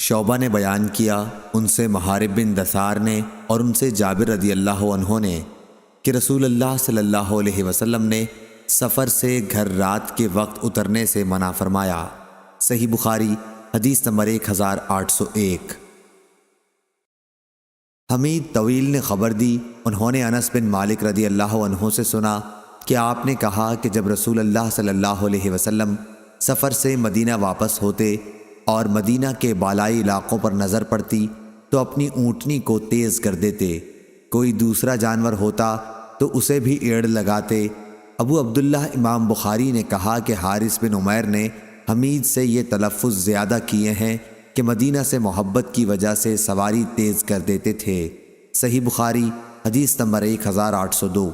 شعبہ نے بیان کیا ان سے محارب بن دثار نے اور ان سے جابر رضی اللہ عنہ نے کہ رسول اللہ صلی اللہ علیہ وسلم نے سفر سے گھر رات کے وقت اترنے سے منع فرمایا۔ صحیح بخاری حدیث نمبر 1801۔ حمید طویل نے خبر دی، انہوں نے انس بن مالک رضی اللہ عنہ سے سنا کہ آپ نے کہا کہ جب رسول اللہ صلی اللہ علیہ وسلم سفر سے مدینہ واپس ہوتے اور مدینہ کے بالائی علاقوں پر نظر پڑتی تو اپنی اونٹنی کو تیز کر دیتے، کوئی دوسرا جانور ہوتا تو اسے بھی ایڑ لگاتے۔ ابو عبداللہ امام بخاری نے کہا کہ حارث بن عمیر نے حمید سے یہ تلفظ زیادہ کیے ہیں کہ مدینہ سے محبت کی وجہ سے سواری تیز کر دیتے تھے۔ صحیح بخاری حدیث نمبر 1802۔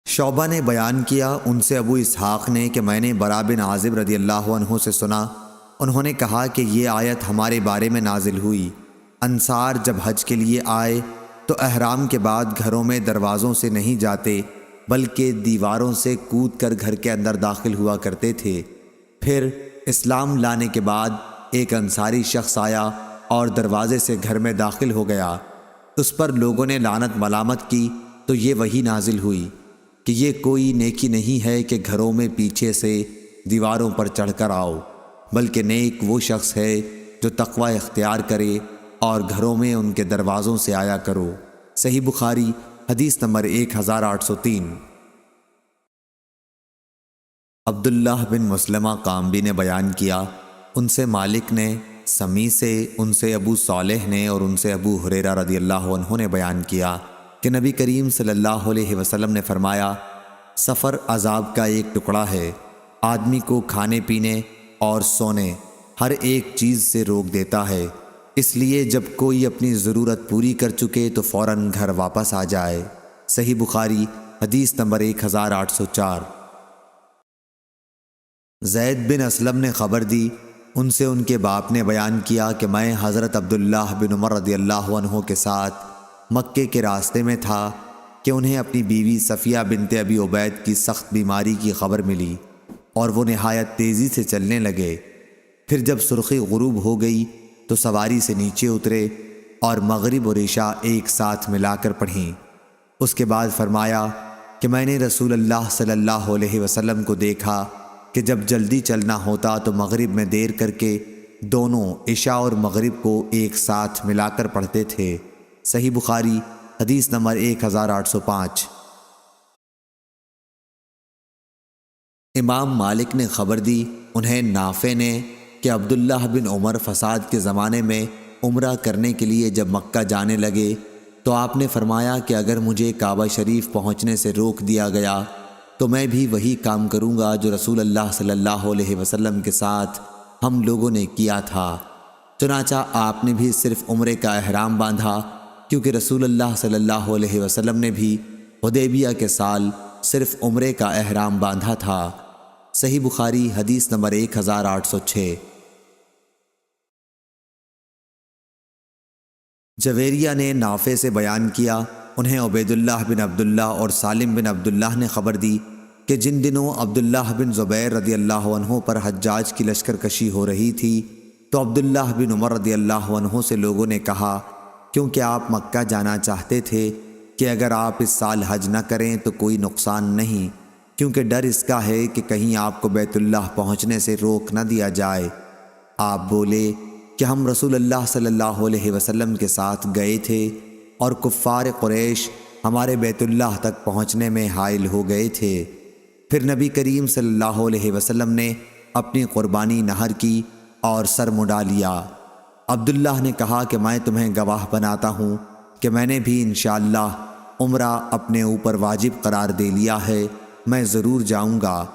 شعبہ نے بیان کیا ان سے ابو اسحاق نے کہ میں نے برا بن عازب رضی اللہ عنہ سے سنا، انہوں نے کہا کہ یہ آیت ہمارے بارے میں نازل ہوئی۔ انصار جب حج کے لیے آئے تو احرام کے بعد گھروں میں دروازوں سے نہیں جاتے بلکہ دیواروں سے کود کر گھر کے اندر داخل ہوا کرتے تھے۔ پھر اسلام لانے کے بعد ایک انصاری شخص آیا اور دروازے سے گھر میں داخل ہو گیا، اس پر لوگوں نے لعنت ملامت کی تو یہ وحی نازل ہوئی کہ یہ کوئی نیکی نہیں ہے کہ گھروں میں پیچھے سے دیواروں پر چڑھ کر آؤ، بلکہ نیک وہ شخص ہے جو تقوی اختیار کرے اور گھروں میں ان کے دروازوں سے آیا کرو۔ صحیح بخاری حدیث نمبر 1803۔ عبداللہ بن مسلمہ قامبی نے بیان کیا ان سے مالک نے، سمی سے، ان سے ابو صالح نے اور ان سے ابو ہریرہ رضی اللہ عنہ نے بیان کیا کہ نبی کریم صلی اللہ علیہ وسلم نے فرمایا، سفر عذاب کا ایک ٹکڑا ہے، آدمی کو کھانے پینے اور سونے ہر ایک چیز سے روک دیتا ہے، اس لیے جب کوئی اپنی ضرورت پوری کر چکے تو فوراً گھر واپس آ جائے۔ صحیح بخاری حدیث نمبر 1804۔ زید بن اسلم نے خبر دی ان سے ان کے باپ نے بیان کیا کہ میں حضرت عبداللہ بن عمر رضی اللہ عنہ کے ساتھ مکے کے راستے میں تھا کہ انہیں اپنی بیوی صفیہ بنت ابی عبید کی سخت بیماری کی خبر ملی اور وہ نہایت تیزی سے چلنے لگے۔ پھر جب سرخی غروب ہو گئی تو سواری سے نیچے اترے اور مغرب اور عشاء ایک ساتھ ملا کر پڑھیں۔ اس کے بعد فرمایا کہ میں نے رسول اللہ صلی اللہ علیہ وسلم کو دیکھا کہ جب جلدی چلنا ہوتا تو مغرب میں دیر کر کے دونوں عشاء اور مغرب کو ایک ساتھ ملا کر پڑھتے تھے۔ صحیح بخاری حدیث نمبر 1805۔ امام مالک نے خبر دی انہیں نافع نے کہ عبداللہ بن عمر فساد کے زمانے میں عمرہ کرنے کے لیے جب مکہ جانے لگے تو آپ نے فرمایا کہ اگر مجھے کعبہ شریف پہنچنے سے روک دیا گیا تو میں بھی وہی کام کروں گا جو رسول اللہ صلی اللہ علیہ وسلم کے ساتھ ہم لوگوں نے کیا تھا۔ چنانچہ آپ نے بھی صرف عمرے کا احرام باندھا، کیونکہ رسول اللہ صلی اللہ علیہ وسلم نے بھی حدیبیہ کے سال صرف عمرے کا احرام باندھا تھا۔ صحیح بخاری حدیث نمبر 1806۔ جویریہ نے نافع سے بیان کیا انہیں عبید اللہ بن عبداللہ اور سالم بن عبداللہ نے خبر دی کہ جن دنوں عبداللہ بن زبیر رضی اللہ عنہ پر حجاج کی لشکر کشی ہو رہی تھی تو عبداللہ بن عمر رضی اللہ عنہ سے لوگوں نے کہا، کیونکہ آپ مکہ جانا چاہتے تھے کہ اگر آپ اس سال حج نہ کریں تو کوئی نقصان نہیں، کیونکہ ڈر اس کا ہے کہ کہیں آپ کو بیت اللہ پہنچنے سے روک نہ دیا جائے۔ آپ بولے کہ ہم رسول اللہ صلی اللہ علیہ وسلم کے ساتھ گئے تھے اور کفار قریش ہمارے بیت اللہ تک پہنچنے میں حائل ہو گئے تھے۔ پھر نبی کریم صلی اللہ علیہ وسلم نے اپنی قربانی نحر کی اور سر مڈا لیا۔ عبداللہ نے کہا کہ میں تمہیں گواہ بناتا ہوں کہ میں نے بھی انشاءاللہ عمرہ اپنے اوپر واجب قرار دے لیا ہے، میں ضرور جاؤں گا،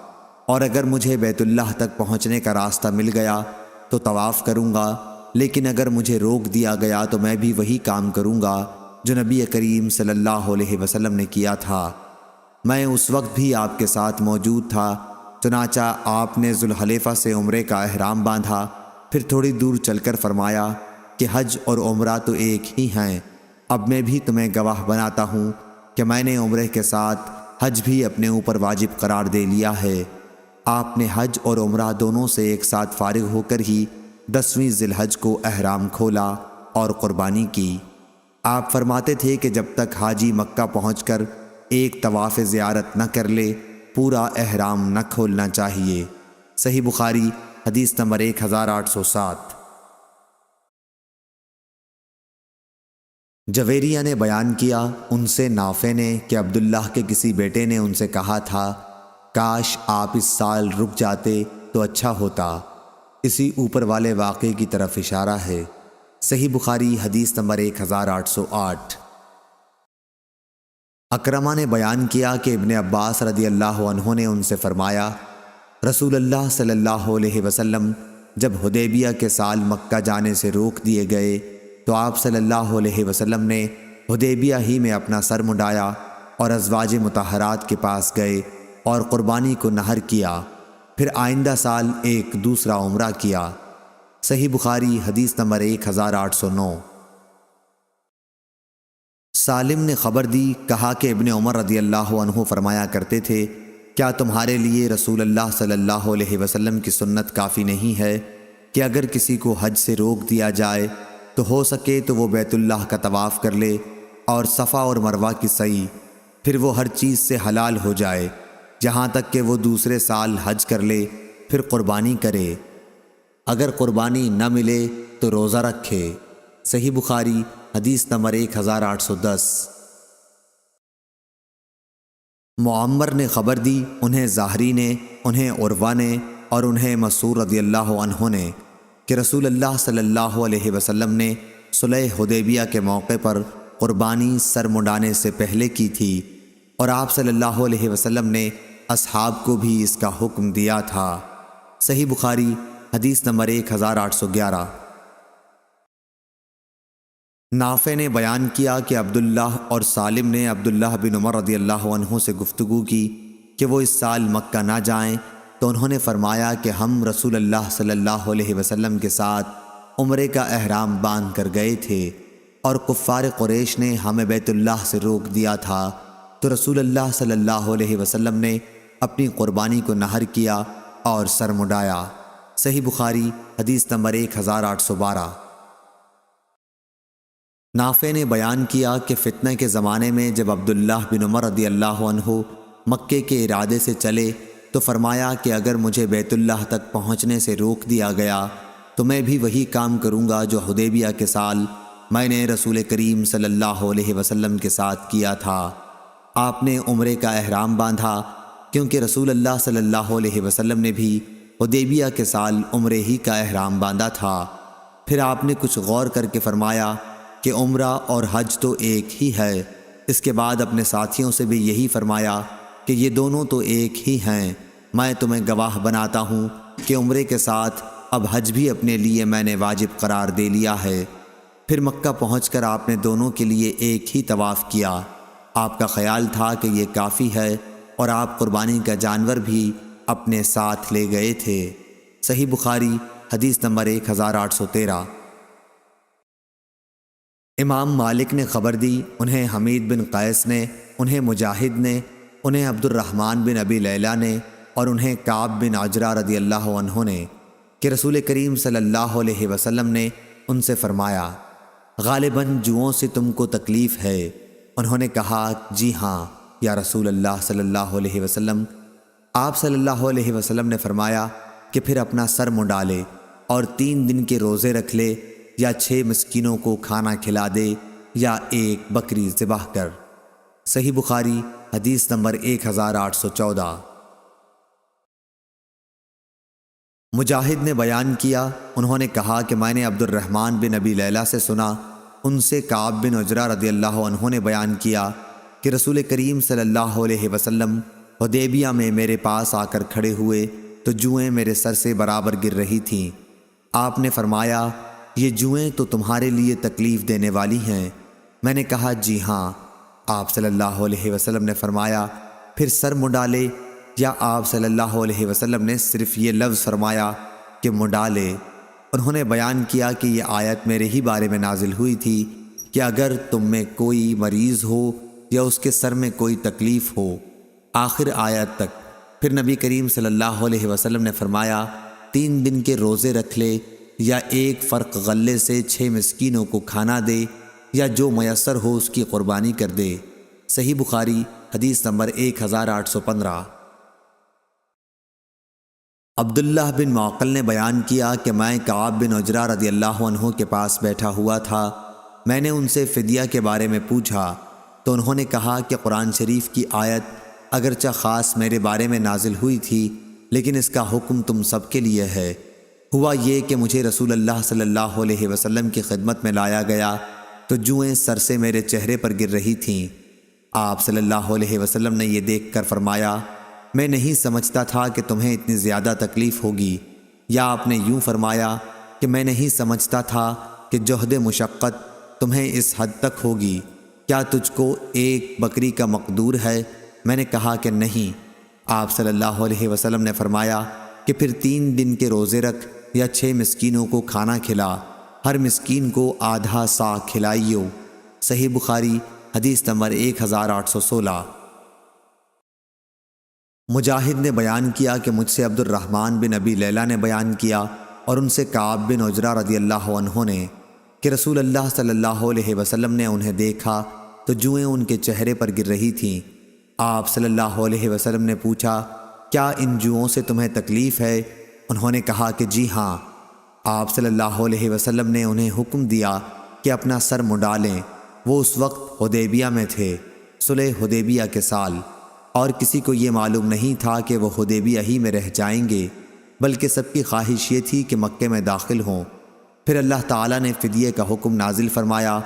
اور اگر مجھے بیت اللہ تک پہنچنے کا راستہ مل گیا تو طواف کروں گا، لیکن اگر مجھے روک دیا گیا تو میں بھی وہی کام کروں گا جو نبی کریم صلی اللہ علیہ وسلم نے کیا تھا۔ میں اس وقت بھی آپ کے ساتھ موجود تھا۔ چنانچہ آپ نے ذوالحلیفہ سے عمرے کا احرام باندھا، پھر تھوڑی دور چل کر فرمایا کہ حج اور عمرہ تو ایک ہی ہیں، اب میں بھی تمہیں گواہ بناتا ہوں کہ میں نے عمرے کے ساتھ حج بھی اپنے اوپر واجب قرار دے لیا ہے۔ آپ نے حج اور عمرہ دونوں سے ایک ساتھ فارغ ہو کر ہی 10ویں ذی الحج کو احرام کھولا اور قربانی کی۔ آپ فرماتے تھے کہ جب تک حاجی مکہ پہنچ کر ایک طواف زیارت نہ کر لے پورا احرام نہ کھولنا چاہیے۔ صحیح بخاری حدیث نمبر 1807۔ جویریہ نے بیان کیا ان سے نافع نے کہ عبداللہ کے کسی بیٹے نے ان سے کہا تھا کاش آپ اس سال رک جاتے تو اچھا ہوتا۔ اسی اوپر والے واقعے کی طرف اشارہ ہے۔ صحیح بخاری حدیث نمبر 1808۔ اکرمہ نے بیان کیا کہ ابن عباس رضی اللہ عنہ نے ان سے فرمایا رسول اللہ صلی اللہ علیہ وسلم جب حدیبیہ کے سال مکہ جانے سے روک دیے گئے تو آپ صلی اللہ علیہ وسلم نے حدیبیہ ہی میں اپنا سر منڈایا اور ازواج مطہرات کے پاس گئے اور قربانی کو نحر کیا، پھر آئندہ سال ایک دوسرا عمرہ کیا۔ صحیح بخاری حدیث نمبر 1809۔ سالم نے خبر دی، کہا کہ ابن عمر رضی اللہ عنہ فرمایا کرتے تھے کیا تمہارے لیے رسول اللہ صلی اللہ علیہ وسلم کی سنت کافی نہیں ہے کہ اگر کسی کو حج سے روک دیا جائے تو ہو سکے تو وہ بیت اللہ کا طواف کر لے اور صفا اور مروہ کی سعی، پھر وہ ہر چیز سے حلال ہو جائے جہاں تک کہ وہ دوسرے سال حج کر لے، پھر قربانی کرے، اگر قربانی نہ ملے تو روزہ رکھے۔ صحیح بخاری حدیث نمبر 1810۔ معمر نے خبر دی، انہیں زاہری نے، انہیں عروہ نے اور انہیں مسعود رضی اللہ عنہ نے کہ رسول اللہ صلی اللہ علیہ وسلم نے صلح حدیبیہ کے موقع پر قربانی سر منڈانے سے پہلے کی تھی اور آپ صلی اللہ علیہ وسلم نے اصحاب کو بھی اس کا حکم دیا تھا۔ صحیح بخاری حدیث نمبر 1811۔ نافع نے بیان کیا کہ عبداللہ اور سالم نے عبداللہ بن عمر رضی اللہ عنہ سے گفتگو کی کہ وہ اس سال مکہ نہ جائیں، تو انہوں نے فرمایا کہ ہم رسول اللہ صلی اللہ علیہ وسلم کے ساتھ عمرے کا احرام باندھ کر گئے تھے اور کفار قریش نے ہمیں بیت اللہ سے روک دیا تھا، تو رسول اللہ صلی اللہ علیہ وسلم نے اپنی قربانی کو نحر کیا اور سر منڈایا۔ صحیح بخاری حدیث نمبر 1812۔ نافع نے بیان کیا کہ فتنہ کے زمانے میں جب عبداللہ بن عمر رضی اللہ عنہ مکے کے ارادے سے چلے تو فرمایا کہ اگر مجھے بیت اللہ تک پہنچنے سے روک دیا گیا تو میں بھی وہی کام کروں گا جو حدیبیہ کے سال میں نے رسول کریم صلی اللہ علیہ وسلم کے ساتھ کیا تھا۔ آپ نے عمرے کا احرام باندھا کیونکہ رسول اللہ صلی اللہ علیہ وسلم نے بھی حدیبیہ کے سال عمرے ہی کا احرام باندھا تھا۔ پھر آپ نے کچھ غور کر کے فرمایا کہ عمرہ اور حج تو ایک ہی ہے۔ اس کے بعد اپنے ساتھیوں سے بھی یہی فرمایا کہ یہ دونوں تو ایک ہی ہیں، میں تمہیں گواہ بناتا ہوں کہ عمرے کے ساتھ اب حج بھی اپنے لیے میں نے واجب قرار دے لیا ہے۔ پھر مکہ پہنچ کر آپ نے دونوں کے لیے ایک ہی طواف کیا۔ آپ کا خیال تھا کہ یہ کافی ہے اور آپ قربانی کا جانور بھی اپنے ساتھ لے گئے تھے۔ صحیح بخاری حدیث نمبر 1813۔ امام مالک نے خبر دی، انہیں حمید بن قیس نے، انہیں مجاہد نے، انہیں عبد الرحمن بن ابی لیلہ نے اور انہیں کعب بن عجرہ رضی اللہ عنہ نے کہ رسول کریم صلی اللہ علیہ وسلم نے ان سے فرمایا غالباً جوؤں سے تم کو تکلیف ہے۔ انہوں نے کہا جی ہاں یا رسول اللہ صلی اللہ علیہ وسلم۔ آپ صلی اللہ علیہ وسلم نے فرمایا کہ پھر اپنا سر منڈا لے اور 3 دن کے روزے رکھ لے، یا 6 مسکینوں کو کھانا کھلا دے، یا ایک بکری ذبح کر۔ صحیح بخاری حدیث نمبر 1814۔ مجاہد نے بیان کیا، انہوں نے کہا کہ میں نے عبد الرحمن بن ابی لیلہ سے سنا، ان سے کعب بن عجرہ رضی اللہ عنہ نے بیان کیا کہ رسول کریم صلی اللہ علیہ وسلم حدیبیہ میں میرے پاس آ کر کھڑے ہوئے تو جوئیں میرے سر سے برابر گر رہی تھیں۔ آپ نے فرمایا یہ جوئیں تو تمہارے لیے تکلیف دینے والی ہیں۔ میں نے کہا جی ہاں۔ آپ صلی اللہ علیہ وسلم نے فرمایا پھر سر منڈا لے، یا آپ صلی اللہ علیہ وسلم نے صرف یہ لفظ فرمایا کہ منڈا لے؟ انہوں نے بیان کیا کہ یہ آیت میرے ہی بارے میں نازل ہوئی تھی کہ اگر تم میں کوئی مریض ہو یا اس کے سر میں کوئی تکلیف ہو، آخر آیت تک۔ پھر نبی کریم صلی اللہ علیہ وسلم نے فرمایا 3 دن کے روزے رکھ لے، یا ایک فرق غلے سے 6 مسکینوں کو کھانا دے، یا جو میسر ہو اس کی قربانی کر دے۔ صحیح بخاری حدیث نمبر 1815۔ عبداللہ بن معقل نے بیان کیا کہ میں کعب بن عجرہ رضی اللہ عنہ کے پاس بیٹھا ہوا تھا۔ میں نے ان سے فدیہ کے بارے میں پوچھا تو انہوں نے کہا کہ قرآن شریف کی آیت اگرچہ خاص میرے بارے میں نازل ہوئی تھی، لیکن اس کا حکم تم سب کے لیے ہے۔ ہوا یہ کہ مجھے رسول اللہ صلی اللہ علیہ وسلم کی خدمت میں لایا گیا تو جوئیں سر سے میرے چہرے پر گر رہی تھیں۔ آپ صلی اللہ علیہ وسلم نے یہ دیکھ کر فرمایا میں نہیں سمجھتا تھا کہ تمہیں اتنی زیادہ تکلیف ہوگی، یا آپ نے یوں فرمایا کہ میں نہیں سمجھتا تھا کہ جہد مشقت تمہیں اس حد تک ہوگی، کیا تجھ کو ایک بکری کا مقدور ہے؟ میں نے کہا کہ نہیں۔ آپ صلی اللہ علیہ وسلم نے فرمایا کہ پھر 3 دن کے روزے رکھ یا 6 مسکینوں کو کھانا کھلا، ہر مسکین کو آدھا سا کھلائیو۔ صحیح بخاری حدیث نمبر 1816۔ مجاہد نے بیان کیا کہ مجھ سے عبد الرحمن بن ابی لیلہ نے بیان کیا اور ان سے کعب بن عجرہ رضی اللہ عنہ نے کہ رسول اللہ صلی اللہ علیہ وسلم نے انہیں دیکھا تو جوئیں ان کے چہرے پر گر رہی تھیں۔ آپ صلی اللہ علیہ وسلم نے پوچھا کیا ان جوؤں سے تمہیں تکلیف ہے؟ انہوں نے کہا کہ جی ہاں۔ آپ صلی اللہ علیہ وسلم نے انہیں حکم دیا کہ اپنا سر منڈالیں۔ وہ اس وقت حدیبیہ میں تھے، صلح حدیبیہ کے سال، اور کسی کو یہ معلوم نہیں تھا کہ وہ حدیبیہ ہی میں رہ جائیں گے، بلکہ سب کی خواہش یہ تھی کہ مکے میں داخل ہوں۔ پھر اللہ تعالیٰ نے فدیے کا حکم نازل فرمایا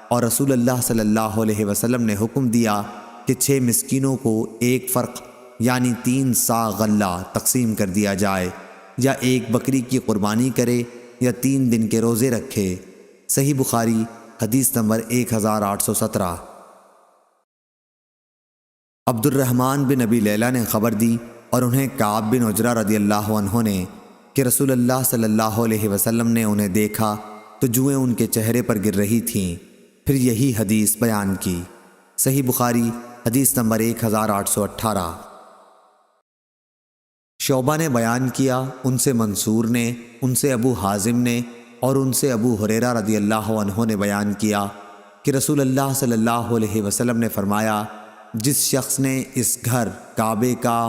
اور رسول اللہ صلی اللہ علیہ وسلم نے حکم دیا کہ 6 مسکینوں کو ایک فرق یعنی 3 سا غلہ تقسیم کر دیا جائے، یا ایک بکری کی قربانی کرے یا 3 دن کے روزے رکھے۔ صحیح بخاری حدیث نمبر 1817۔ عبد الرحمن بن ابی لیلہ نے خبر دی اور انہیں کعب بن عجرہ رضی اللہ عنہ نے کہ رسول اللہ صلی اللہ علیہ وسلم نے انہیں دیکھا تو جوئیں ان کے چہرے پر گر رہی تھیں، پھر یہی حدیث بیان کی۔ صحیح بخاری حدیث نمبر 1818۔ شعبہ نے بیان کیا، ان سے منصور نے، ان سے ابو حازم نے اور ان سے ابو ہریرہ رضی اللہ عنہ نے بیان کیا کہ رسول اللہ صلی اللہ علیہ وسلم نے فرمایا جس شخص نے اس گھر کعبے کا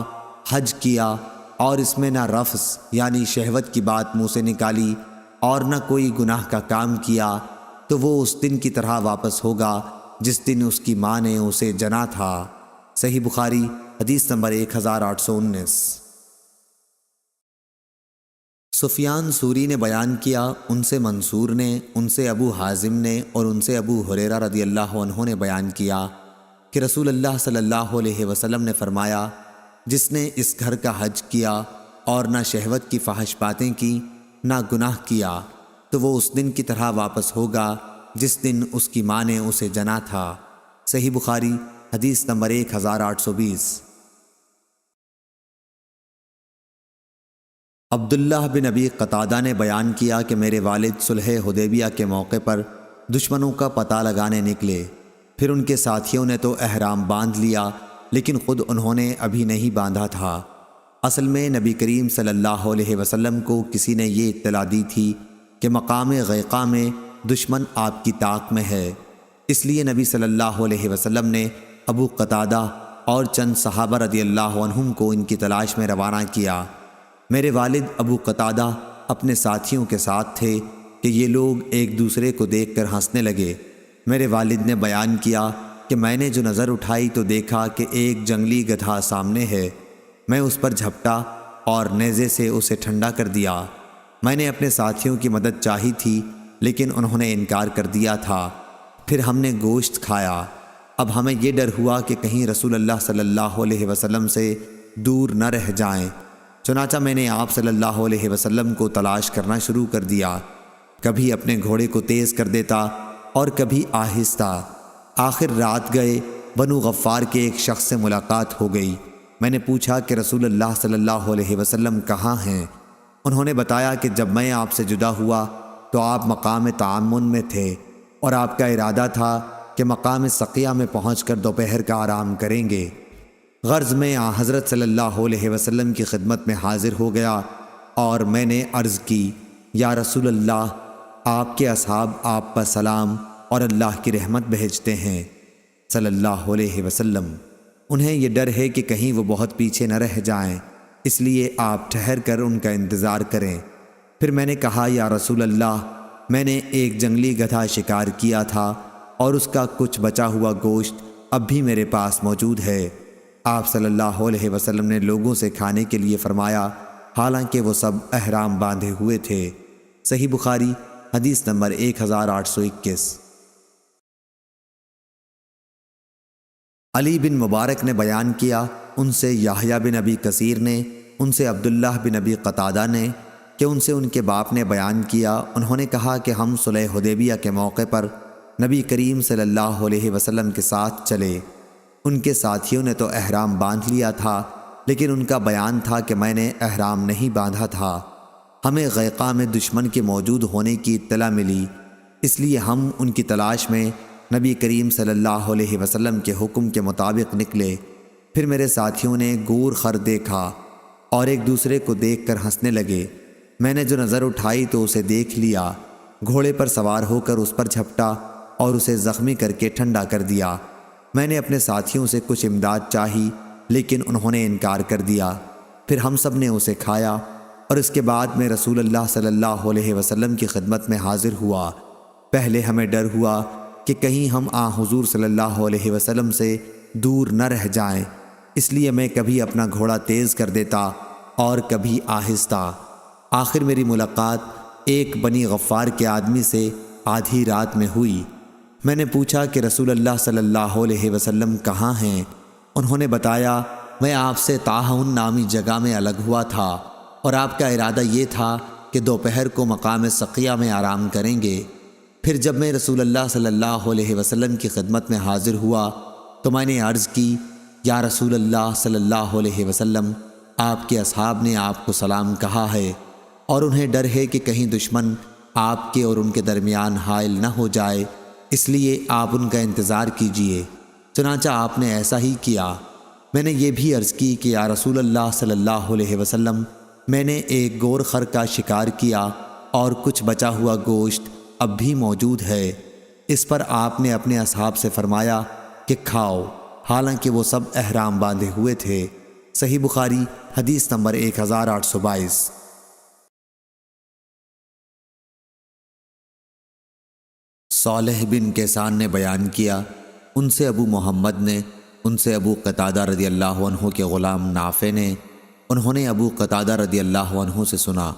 حج کیا اور اس میں نہ رفث یعنی شہوت کی بات منہ سے نکالی اور نہ کوئی گناہ کا کام کیا تو وہ اس دن کی طرح واپس ہوگا جس دن اس کی ماں نے اسے جنا تھا۔ صحیح بخاری حدیث نمبر 1819۔ سفیان ثوری نے بیان کیا، ان سے منصور نے، ان سے ابو حازم نے اور ان سے ابو ہریرہ رضی اللہ عنہ نے بیان کیا کہ رسول اللہ صلی اللہ علیہ وسلم نے فرمایا جس نے اس گھر کا حج کیا اور نہ شہوت کی فحش باتیں کی نہ گناہ کیا تو وہ اس دن کی طرح واپس ہوگا جس دن اس کی ماں نے اسے جنا تھا۔ صحیح بخاری حدیث نمبر 1820۔ عبداللہ بن ابی قتادہ نے بیان کیا کہ میرے والد صلح حدیبیہ کے موقع پر دشمنوں کا پتہ لگانے نکلے، پھر ان کے ساتھیوں نے تو احرام باندھ لیا لیکن خود انہوں نے ابھی نہیں باندھا تھا۔ اصل میں نبی کریم صلی اللہ علیہ وسلم کو کسی نے یہ اطلاع دی تھی کہ مقام غیقہ میں دشمن آپ کی طاق میں ہے، اس لیے نبی صلی اللہ علیہ وسلم نے ابو قتادہ اور چند صحابہ رضی اللہ عنہم کو ان کی تلاش میں روانہ کیا۔ میرے والد ابو قتادہ اپنے ساتھیوں کے ساتھ تھے کہ یہ لوگ ایک دوسرے کو دیکھ کر ہنسنے لگے۔ میرے والد نے بیان کیا کہ میں نے جو نظر اٹھائی تو دیکھا کہ ایک جنگلی گدھا سامنے ہے۔ میں اس پر جھپٹا اور نیزے سے اسے ٹھنڈا کر دیا۔ میں نے اپنے ساتھیوں کی مدد چاہی تھی لیکن انہوں نے انکار کر دیا تھا۔ پھر ہم نے گوشت کھایا۔ اب ہمیں یہ ڈر ہوا کہ کہیں رسول اللہ صلی اللہ علیہ وسلم سے دور نہ رہ جائیں، چنانچہ میں نے آپ صلی اللہ علیہ وسلم کو تلاش کرنا شروع کر دیا، کبھی اپنے گھوڑے کو تیز کر دیتا اور کبھی آہستہ۔ آخر رات گئے، بنو غفار کے ایک شخص سے ملاقات ہو گئی۔ میں نے پوچھا کہ رسول اللہ صلی اللہ علیہ وسلم کہاں ہیں؟ انہوں نے بتایا کہ جب میں آپ سے جدا ہوا تو آپ مقام تعامن میں تھے اور آپ کا ارادہ تھا کہ مقام سقیہ میں پہنچ کر دوپہر کا آرام کریں گے۔ غرض میں حضرت صلی اللہ علیہ وسلم کی خدمت میں حاضر ہو گیا اور میں نے عرض کی، یا رسول اللہ، آپ کے اصحاب آپ پر سلام اور اللہ کی رحمت بھیجتے ہیں صلی اللہ علیہ وسلم۔ انہیں یہ ڈر ہے کہ کہیں وہ بہت پیچھے نہ رہ جائیں، اس لیے آپ ٹھہر کر ان کا انتظار کریں۔ پھر میں نے کہا، یا رسول اللہ، میں نے ایک جنگلی گدھا شکار کیا تھا اور اس کا کچھ بچا ہوا گوشت اب بھی میرے پاس موجود ہے۔ آپ صلی اللہ علیہ وسلم نے لوگوں سے کھانے کے لیے فرمایا، حالانکہ وہ سب احرام باندھے ہوئے تھے۔ صحیح بخاری حدیث نمبر 1821۔ علی بن مبارک نے بیان کیا، ان سے یحییٰ بن ابی کثیر نے، ان سے عبداللہ بن ابی قتادہ نے کہ ان سے ان کے باپ نے بیان کیا، انہوں نے کہا کہ ہم صلح حدیبیہ کے موقع پر نبی کریم صلی اللہ علیہ وسلم کے ساتھ چلے۔ ان کے ساتھیوں نے تو احرام باندھ لیا تھا، لیکن ان کا بیان تھا کہ میں نے احرام نہیں باندھا تھا۔ ہمیں غیقہ میں دشمن کے موجود ہونے کی اطلاع ملی، اس لیے ہم ان کی تلاش میں نبی کریم صلی اللہ علیہ وسلم کے حکم کے مطابق نکلے۔ پھر میرے ساتھیوں نے گور خر دیکھا اور ایک دوسرے کو دیکھ کر ہنسنے لگے۔ میں نے جو نظر اٹھائی تو اسے دیکھ لیا، گھوڑے پر سوار ہو کر اس پر جھپٹا اور اسے زخمی کر کے ٹھنڈا کر دیا۔ میں نے اپنے ساتھیوں سے کچھ امداد چاہی، لیکن انہوں نے انکار کر دیا۔ پھر ہم سب نے اسے کھایا اور اس کے بعد میں رسول اللہ صلی اللہ علیہ وسلم کی خدمت میں حاضر ہوا۔ پہلے ہمیں ڈر ہوا کہ کہیں ہم حضور صلی اللہ علیہ وسلم سے دور نہ رہ جائیں، اس لیے میں کبھی اپنا گھوڑا تیز کر دیتا اور کبھی آہستہ۔ آخر میری ملاقات ایک بنی غفار کے آدمی سے آدھی رات میں ہوئی۔ میں نے پوچھا کہ رسول اللہ صلی اللہ علیہ وسلم کہاں ہیں؟ انہوں نے بتایا، میں آپ سے طاحون نامی جگہ میں الگ ہوا تھا اور آپ کا ارادہ یہ تھا کہ دوپہر کو مقام سقیہ میں آرام کریں گے۔ پھر جب میں رسول اللہ صلی اللہ علیہ وسلم کی خدمت میں حاضر ہوا تو میں نے عرض کی، یا رسول اللہ صلی اللہ علیہ وسلم، آپ کے اصحاب نے آپ کو سلام کہا ہے اور انہیں ڈر ہے کہ کہیں دشمن آپ کے اور ان کے درمیان حائل نہ ہو جائے، اس لیے آپ ان کا انتظار کیجئے۔ چنانچہ آپ نے ایسا ہی کیا۔ میں نے یہ بھی عرض کی کہ یا رسول اللہ صلی اللہ علیہ وسلم، میں نے ایک گور خر کا شکار کیا اور کچھ بچا ہوا گوشت اب بھی موجود ہے۔ اس پر آپ نے اپنے اصحاب سے فرمایا کہ کھاؤ، حالانکہ وہ سب احرام باندھے ہوئے تھے۔ صحیح بخاری حدیث نمبر 1822۔ صالح بن کیسان نے بیان کیا، ان سے ابو محمد نے، ان سے ابو قتادہ رضی اللہ عنہ کے غلام نافع نے، انہوں نے ابو قتادہ رضی اللہ عنہ سے سنا،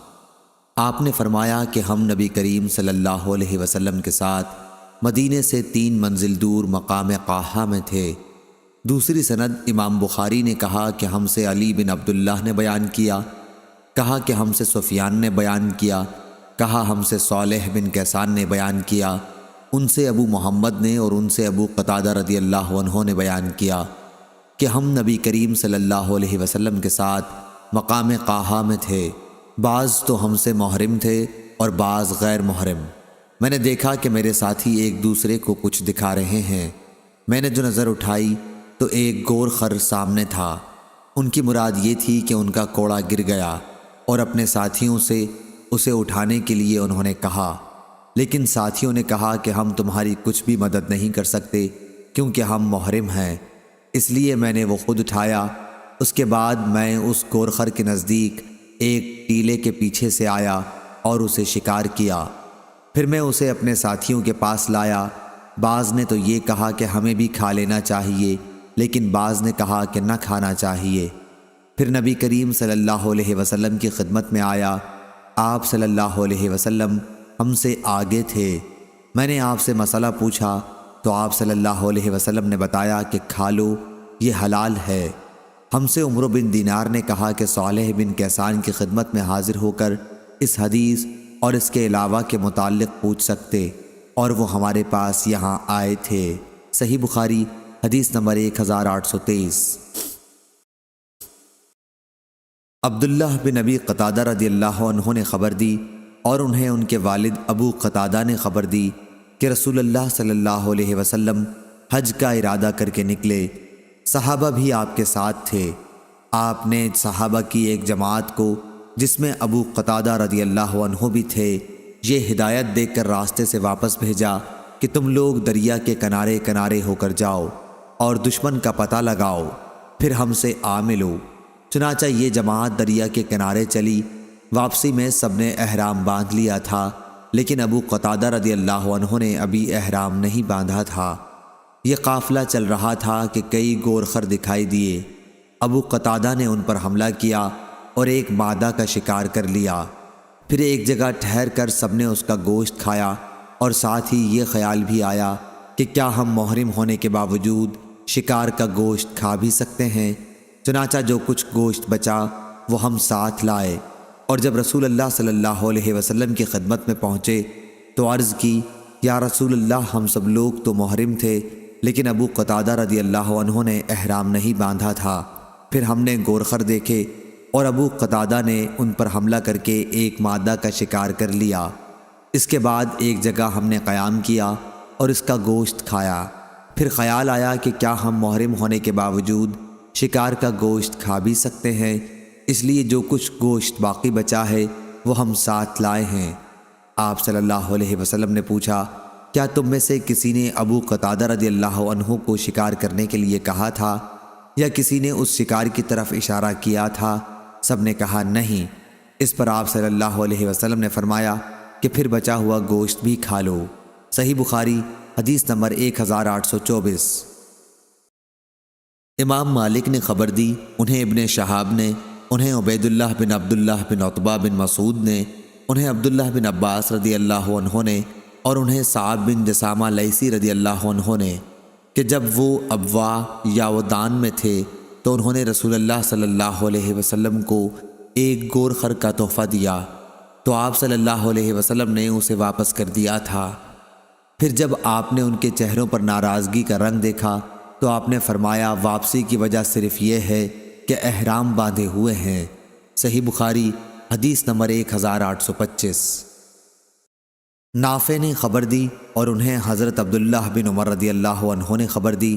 آپ نے فرمایا کہ ہم نبی کریم صلی اللہ علیہ وسلم کے ساتھ مدینے سے 3 منزل دور مقام قاحہ میں تھے۔ دوسری سند امام بخاری نے کہا کہ ہم سے علی بن عبداللہ نے بیان کیا، کہا کہ ہم سے سفیان نے بیان کیا، کہا ہم سے صالح بن کیسان نے بیان کیا، ان سے ابو محمد نے اور ان سے ابو قتادہ رضی اللہ عنہ نے بیان کیا کہ ہم نبی کریم صلی اللہ علیہ وسلم کے ساتھ مقام قاحہ میں تھے۔ بعض تو ہم سے محرم تھے اور بعض غیر محرم۔ میں نے دیکھا کہ میرے ساتھی ایک دوسرے کو کچھ دکھا رہے ہیں۔ میں نے جو نظر اٹھائی تو ایک گور خر سامنے تھا۔ ان کی مراد یہ تھی کہ ان کا کوڑا گر گیا اور اپنے ساتھیوں سے اسے اٹھانے کے لیے انہوں نے کہا، لیکن ساتھیوں نے کہا کہ ہم تمہاری کچھ بھی مدد نہیں کر سکتے کیونکہ ہم محرم ہیں، اس لیے میں نے وہ خود اٹھایا۔ اس کے بعد میں اس گور خر کے نزدیک ایک ٹیلے کے پیچھے سے آیا اور اسے شکار کیا۔ پھر میں اسے اپنے ساتھیوں کے پاس لایا۔ بعض نے تو یہ کہا کہ ہمیں بھی کھا لینا چاہیے، لیکن بعض نے کہا کہ نہ کھانا چاہیے۔ پھر نبی کریم صلی اللہ علیہ وسلم کی خدمت میں آیا۔ آپ صلی اللہ علیہ وسلم ہم سے آگے تھے۔ میں نے آپ سے مسئلہ پوچھا تو آپ صلی اللہ علیہ وسلم نے بتایا کہ کھا لو، یہ حلال ہے۔ ہم سے عمرو بن دینار نے کہا کہ صالح بن کیسان کی خدمت میں حاضر ہو کر اس حدیث اور اس کے علاوہ کے متعلق پوچھ سکتے، اور وہ ہمارے پاس یہاں آئے تھے۔ صحیح بخاری حدیث نمبر 1823۔ عبداللہ بن ابی قتادہ رضی اللہ عنہ نے خبر دی اور انہیں ان کے والد ابو قتادہ نے خبر دی کہ رسول اللہ صلی اللہ علیہ وسلم حج کا ارادہ کر کے نکلے۔ صحابہ بھی آپ کے ساتھ تھے۔ آپ نے صحابہ کی ایک جماعت کو، جس میں ابو قتادہ رضی اللہ عنہ بھی تھے، یہ ہدایت دے کر راستے سے واپس بھیجا کہ تم لوگ دریا کے کنارے کنارے ہو کر جاؤ اور دشمن کا پتہ لگاؤ، پھر ہم سے آ ملو۔ چنانچہ یہ جماعت دریا کے کنارے چلی۔ واپسی میں سب نے احرام باندھ لیا تھا، لیکن ابو قتادہ رضی اللہ عنہ نے ابھی احرام نہیں باندھا تھا۔ یہ قافلہ چل رہا تھا کہ کئی گورخر دکھائی دیے۔ ابو قتادہ نے ان پر حملہ کیا اور ایک مادہ کا شکار کر لیا۔ پھر ایک جگہ ٹھہر کر سب نے اس کا گوشت کھایا، اور ساتھ ہی یہ خیال بھی آیا کہ کیا ہم محرم ہونے کے باوجود شکار کا گوشت کھا بھی سکتے ہیں۔ چنانچہ جو کچھ گوشت بچا وہ ہم ساتھ لائے، اور جب رسول اللہ صلی اللہ علیہ وسلم کی خدمت میں پہنچے تو عرض کی، یا رسول اللہ، ہم سب لوگ تو محرم تھے، لیکن ابو قتادہ رضی اللہ عنہ نے احرام نہیں باندھا تھا۔ پھر ہم نے گورخر دیکھے اور ابو قتادہ نے ان پر حملہ کر کے ایک مادہ کا شکار کر لیا۔ اس کے بعد ایک جگہ ہم نے قیام کیا اور اس کا گوشت کھایا۔ پھر خیال آیا کہ کیا ہم محرم ہونے کے باوجود شکار کا گوشت کھا بھی سکتے ہیں، اس لیے جو کچھ گوشت باقی بچا ہے وہ ہم ساتھ لائے ہیں۔ آپ صلی اللہ علیہ وسلم نے پوچھا، کیا تم میں سے کسی نے ابو قتادہ رضی اللہ عنہ کو شکار کرنے کے لیے کہا تھا، یا کسی نے اس شکار کی طرف اشارہ کیا تھا؟ سب نے کہا نہیں۔ اس پر آپ صلی اللہ علیہ وسلم نے فرمایا کہ پھر بچا ہوا گوشت بھی کھا لو۔ صحیح بخاری حدیث نمبر 1824۔ امام مالک نے خبر دی، انہیں ابن شہاب نے، انہیں عبید اللہ بن عبداللہ بن عتبہ بن مسعود نے، انہیں عبداللہ بن عباس رضی اللہ عنہ نے، اور انہیں صعب بن جسامہ لیثی رضی اللہ عنہ نے، کہ جب وہ ابوا یا ودان میں تھے تو انہوں نے رسول اللہ صلی اللہ علیہ وسلم کو ایک گورخر کا تحفہ دیا، تو آپ صلی اللہ علیہ وسلم نے اسے واپس کر دیا تھا۔ پھر جب آپ نے ان کے چہروں پر ناراضگی کا رنگ دیکھا تو آپ نے فرمایا، واپسی کی وجہ صرف یہ ہے کہ احرام باندھے ہوئے ہیں۔ صحیح بخاری حدیث نمبر 1825۔ نافع نے خبر دی اور انہیں حضرت عبداللہ بن عمر رضی اللہ عنہ نے خبر دی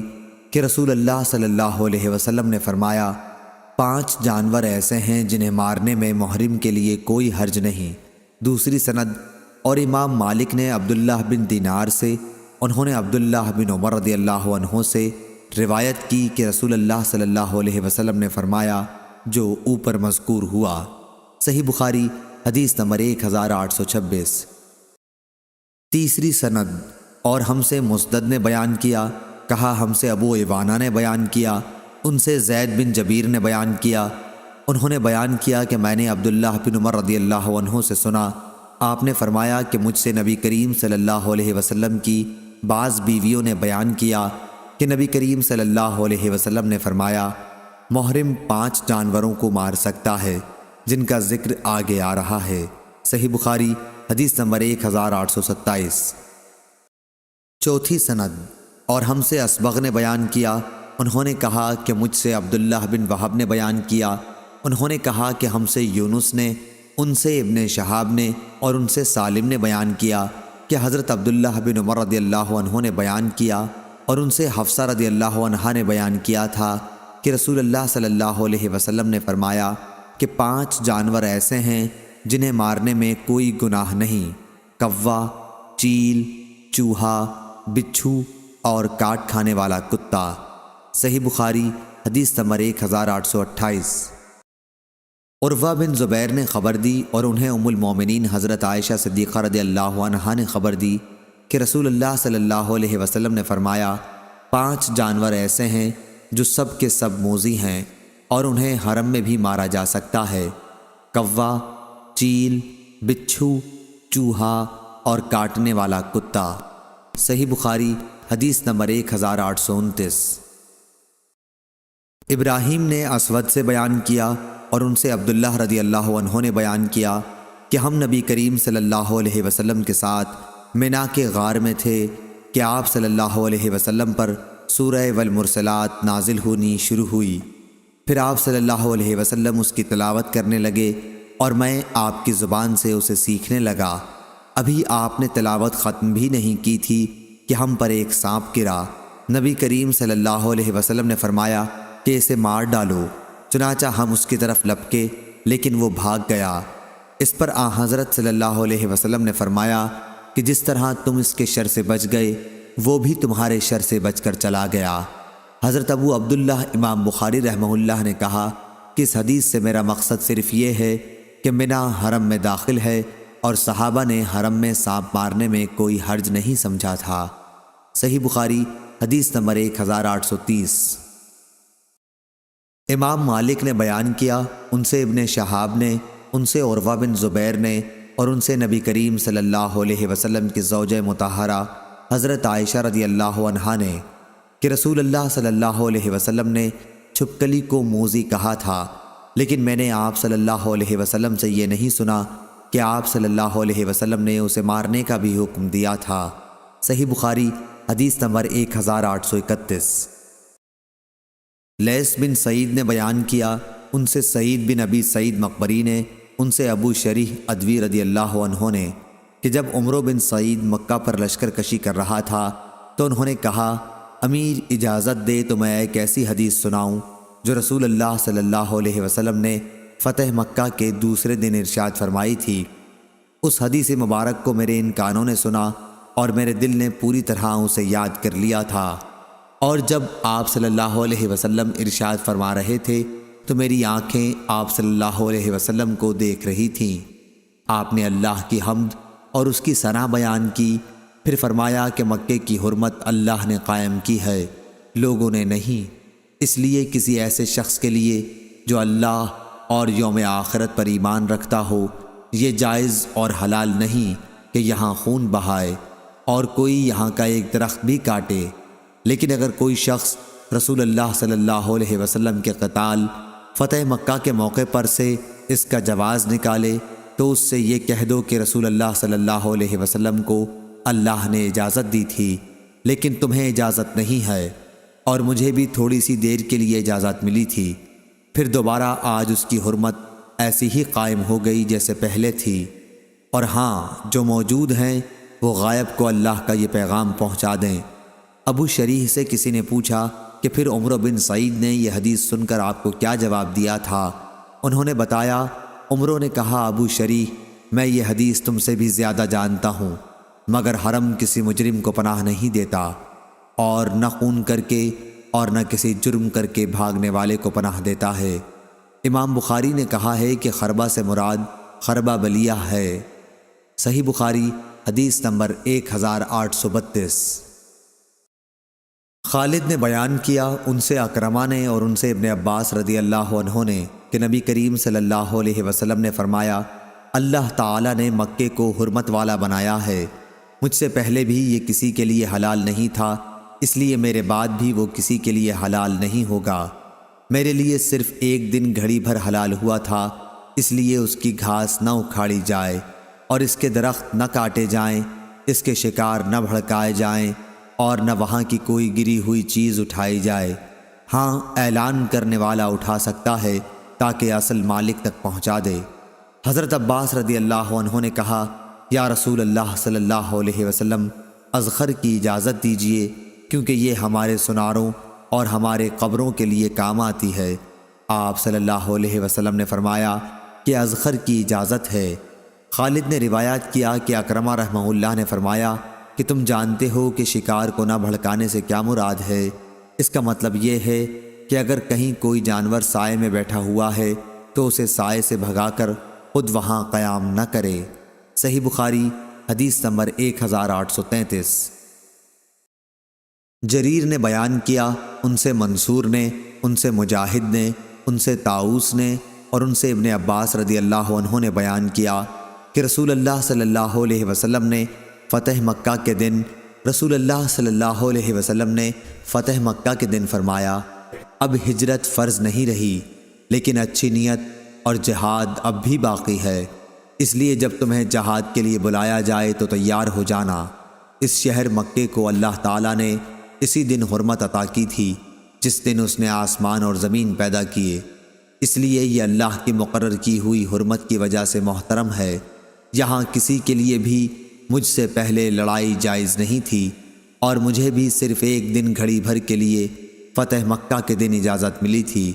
کہ رسول اللہ صلی اللہ علیہ وسلم نے فرمایا، 5 جانور ایسے ہیں جنہیں مارنے میں محرم کے لیے کوئی حرج نہیں۔ دوسری سند۔ اور امام مالک نے عبداللہ بن دینار سے، انہوں نے عبداللہ بن عمر رضی اللہ عنہ سے روایت کی کہ رسول اللہ صلی اللہ علیہ وسلم نے فرمایا جو اوپر مذکور ہوا۔ صحیح بخاری حدیث نمبر 1826۔ تیسری سند۔ اور ہم سے مسدد نے بیان کیا، کہا ہم سے ابو عوانہ نے بیان کیا، ان سے زید بن جبیر نے بیان کیا، انہوں نے بیان کیا کہ میں نے عبداللہ بن عمر رضی اللہ عنہ سے سنا، آپ نے فرمایا کہ مجھ سے نبی کریم صلی اللہ علیہ وسلم کی بعض بیویوں نے بیان کیا کہ نبی کریم صلی اللہ علیہ وسلم نے فرمایا، محرم 5 جانوروں کو مار سکتا ہے جن کا ذکر آگے آ رہا ہے۔ صحیح بخاری حدیث نمبر 1827۔ چوتھی سند۔ اور ہم سے اسبغ نے بیان کیا، انہوں نے کہا کہ مجھ سے عبداللہ بن وہب نے بیان کیا، انہوں نے کہا کہ ہم سے یونس نے، ان سے ابن شہاب نے، اور ان سے سالم نے بیان کیا کہ حضرت عبداللہ بن عمر رضی اللہ عنہ نے بیان کیا، اور ان سے حفصہ رضی اللہ عنہا نے بیان کیا تھا کہ رسول اللہ صلی اللہ علیہ وسلم نے فرمایا کہ 5 جانور ایسے ہیں جنہیں مارنے میں کوئی گناہ نہیں، کوا، چیل، چوہا، بچھو اور کاٹ کھانے والا کتا۔ صحیح بخاری حدیث نمبر 1828۔ عروہ بن زبیر نے خبر دی اور انہیں ام المومنین حضرت عائشہ صدیقہ رضی اللہ عنہا نے خبر دی کہ رسول اللہ صلی اللہ علیہ وسلم نے فرمایا، 5 جانور ایسے ہیں جو سب کے سب موذی ہیں اور انہیں حرم میں بھی مارا جا سکتا ہے، کوا، چیل، بچھو، چوہا اور کاٹنے والا کتا۔ صحیح بخاری حدیث نمبر 1829۔ ابراہیم نے اسود سے بیان کیا اور ان سے عبداللہ رضی اللہ عنہ نے بیان کیا کہ ہم نبی کریم صلی اللہ علیہ وسلم کے ساتھ منا کے غار میں تھے کہ آپ صلی اللہ علیہ وسلم پر سورہ والمرسلات نازل ہونی شروع ہوئی۔ پھر آپ صلی اللہ علیہ وسلم اس کی تلاوت کرنے لگے اور میں آپ کی زبان سے اسے سیکھنے لگا۔ ابھی آپ نے تلاوت ختم بھی نہیں کی تھی کہ ہم پر ایک سانپ گرا، نبی کریم صلی اللہ علیہ وسلم نے فرمایا کہ اسے مار ڈالو۔ چنانچہ ہم اس کی طرف لپکے لیکن وہ بھاگ گیا۔ اس پر آن حضرت صلی اللہ علیہ وسلم نے فرمایا کہ جس طرح تم اس کے شر سے بچ گئے وہ بھی تمہارے شر سے بچ کر چلا گیا۔ حضرت ابو عبداللہ امام بخاری رحمہ اللہ نے کہا کہ اس حدیث سے میرا مقصد صرف یہ ہے کہ منی حرم میں داخل ہے اور صحابہ نے حرم میں سانپ مارنے میں کوئی حرج نہیں سمجھا تھا۔ صحیح بخاری حدیث نمبر 1830۔ امام مالک نے بیان کیا، ان سے ابن شہاب نے، ان سے عروہ بن زبیر نے، اور ان سے نبی کریم صلی اللہ علیہ وسلم کی زوجہ مطہرہ حضرت عائشہ رضی اللہ عنہا نے کہ رسول اللہ صلی اللہ علیہ وسلم نے چھپکلی کو موذی کہا تھا، لیکن میں نے آپ صلی اللہ علیہ وسلم سے یہ نہیں سنا کہ آپ صلی اللہ علیہ وسلم نے اسے مارنے کا بھی حکم دیا تھا۔ صحیح بخاری حدیث نمبر 1831۔ لیث بن سعید نے بیان کیا، ان سے سعید بن ابی سعید مقبری نے، ان سے ابو شریح ادوی رضی اللہ عنہ نے کہ جب عمرو بن سعید مکہ پر لشکر کشی کر رہا تھا تو انہوں نے کہا، امیر اجازت دے تو میں ایک ایسی حدیث سناؤں جو رسول اللہ صلی اللہ علیہ وسلم نے فتح مکہ کے دوسرے دن ارشاد فرمائی تھی۔ اس حدیث مبارک کو میرے ان کانوں نے سنا اور میرے دل نے پوری طرح اسے یاد کر لیا تھا، اور جب آپ صلی اللہ علیہ وسلم ارشاد فرما رہے تھے تو میری آنکھیں آپ صلی اللہ علیہ وسلم کو دیکھ رہی تھیں۔ آپ نے اللہ کی حمد اور اس کی ثنا بیان کی، پھر فرمایا کہ مکے کی حرمت اللہ نے قائم کی ہے، لوگوں نے نہیں، اس لیے کسی ایسے شخص کے لیے جو اللہ اور یوم آخرت پر ایمان رکھتا ہو یہ جائز اور حلال نہیں کہ یہاں خون بہائے اور کوئی یہاں کا ایک درخت بھی کاٹے، لیکن اگر کوئی شخص رسول اللہ صلی اللہ علیہ وسلم کے قتال فتح مکہ کے موقع پر سے اس کا جواز نکالے تو اس سے یہ کہہ دو کہ رسول اللہ صلی اللہ علیہ وسلم کو اللہ نے اجازت دی تھی لیکن تمہیں اجازت نہیں ہے، اور مجھے بھی تھوڑی سی دیر کے لیے اجازت ملی تھی، پھر دوبارہ آج اس کی حرمت ایسی ہی قائم ہو گئی جیسے پہلے تھی، اور ہاں جو موجود ہیں وہ غائب کو اللہ کا یہ پیغام پہنچا دیں۔ ابو شریح سے کسی نے پوچھا کہ پھر عمرو بن سعید نے یہ حدیث سن کر آپ کو کیا جواب دیا تھا؟ انہوں نے بتایا، عمرو نے کہا، ابو شریح میں یہ حدیث تم سے بھی زیادہ جانتا ہوں، مگر حرم کسی مجرم کو پناہ نہیں دیتا، اور نہ خون کر کے اور نہ کسی جرم کر کے بھاگنے والے کو پناہ دیتا ہے۔ امام بخاری نے کہا ہے کہ خربہ سے مراد خربہ بلیہ ہے۔ صحیح بخاری حدیث نمبر 1832۔ خالد نے بیان کیا، ان سے اکرمہ نے اور ان سے ابن عباس رضی اللہ عنہ نے کہ نبی کریم صلی اللہ علیہ وسلم نے فرمایا، اللہ تعالیٰ نے مکے کو حرمت والا بنایا ہے، مجھ سے پہلے بھی یہ کسی کے لیے حلال نہیں تھا، اس لیے میرے بعد بھی وہ کسی کے لیے حلال نہیں ہوگا۔ میرے لیے صرف ایک دن گھڑی بھر حلال ہوا تھا، اس لیے اس کی گھاس نہ اکھاڑی جائے اور اس کے درخت نہ کاٹے جائیں، اس کے شکار نہ بھڑکائے جائیں اور نہ وہاں کی کوئی گری ہوئی چیز اٹھائی جائے۔ ہاں اعلان کرنے والا اٹھا سکتا ہے تاکہ اصل مالک تک پہنچا دے۔ حضرت عباس رضی اللہ عنہ نے کہا، یا رسول اللہ صلی اللہ علیہ وسلم، اذخر کی اجازت دیجیے کیونکہ یہ ہمارے سناروں اور ہمارے قبروں کے لیے کام آتی ہے۔ آپ صلی اللہ علیہ وسلم نے فرمایا کہ اذخر کی اجازت ہے۔ خالد نے روایت کیا کہ اکرمہ رحمہ اللہ نے فرمایا کہ تم جانتے ہو کہ شکار کو نہ بھڑکانے سے کیا مراد ہے؟ اس کا مطلب یہ ہے کہ اگر کہیں کوئی جانور سائے میں بیٹھا ہوا ہے تو اسے سائے سے بھگا کر خود وہاں قیام نہ کرے۔ صحیح بخاری حدیث نمبر 1833۔ جریر نے بیان کیا، ان سے منصور نے، ان سے مجاہد نے، ان سے طاؤس نے اور ان سے ابن عباس رضی اللہ عنہ نے بیان کیا کہ رسول اللہ صلی اللہ علیہ وسلم نے فتح مکہ کے دن فتح مکہ کے دن فرمایا، اب ہجرت فرض نہیں رہی لیکن اچھی نیت اور جہاد اب بھی باقی ہے، اس لیے جب تمہیں جہاد کے لیے بلایا جائے تو تیار ہو جانا۔ اس شہر مکے کو اللہ تعالیٰ نے اسی دن حرمت عطا کی تھی جس دن اس نے آسمان اور زمین پیدا کیے، اس لیے یہ اللہ کی مقرر کی ہوئی حرمت کی وجہ سے محترم ہے۔ یہاں کسی کے لیے بھی مجھ سے پہلے لڑائی جائز نہیں تھی اور مجھے بھی صرف ایک دن گھڑی بھر کے لیے فتح مکہ کے دن اجازت ملی تھی۔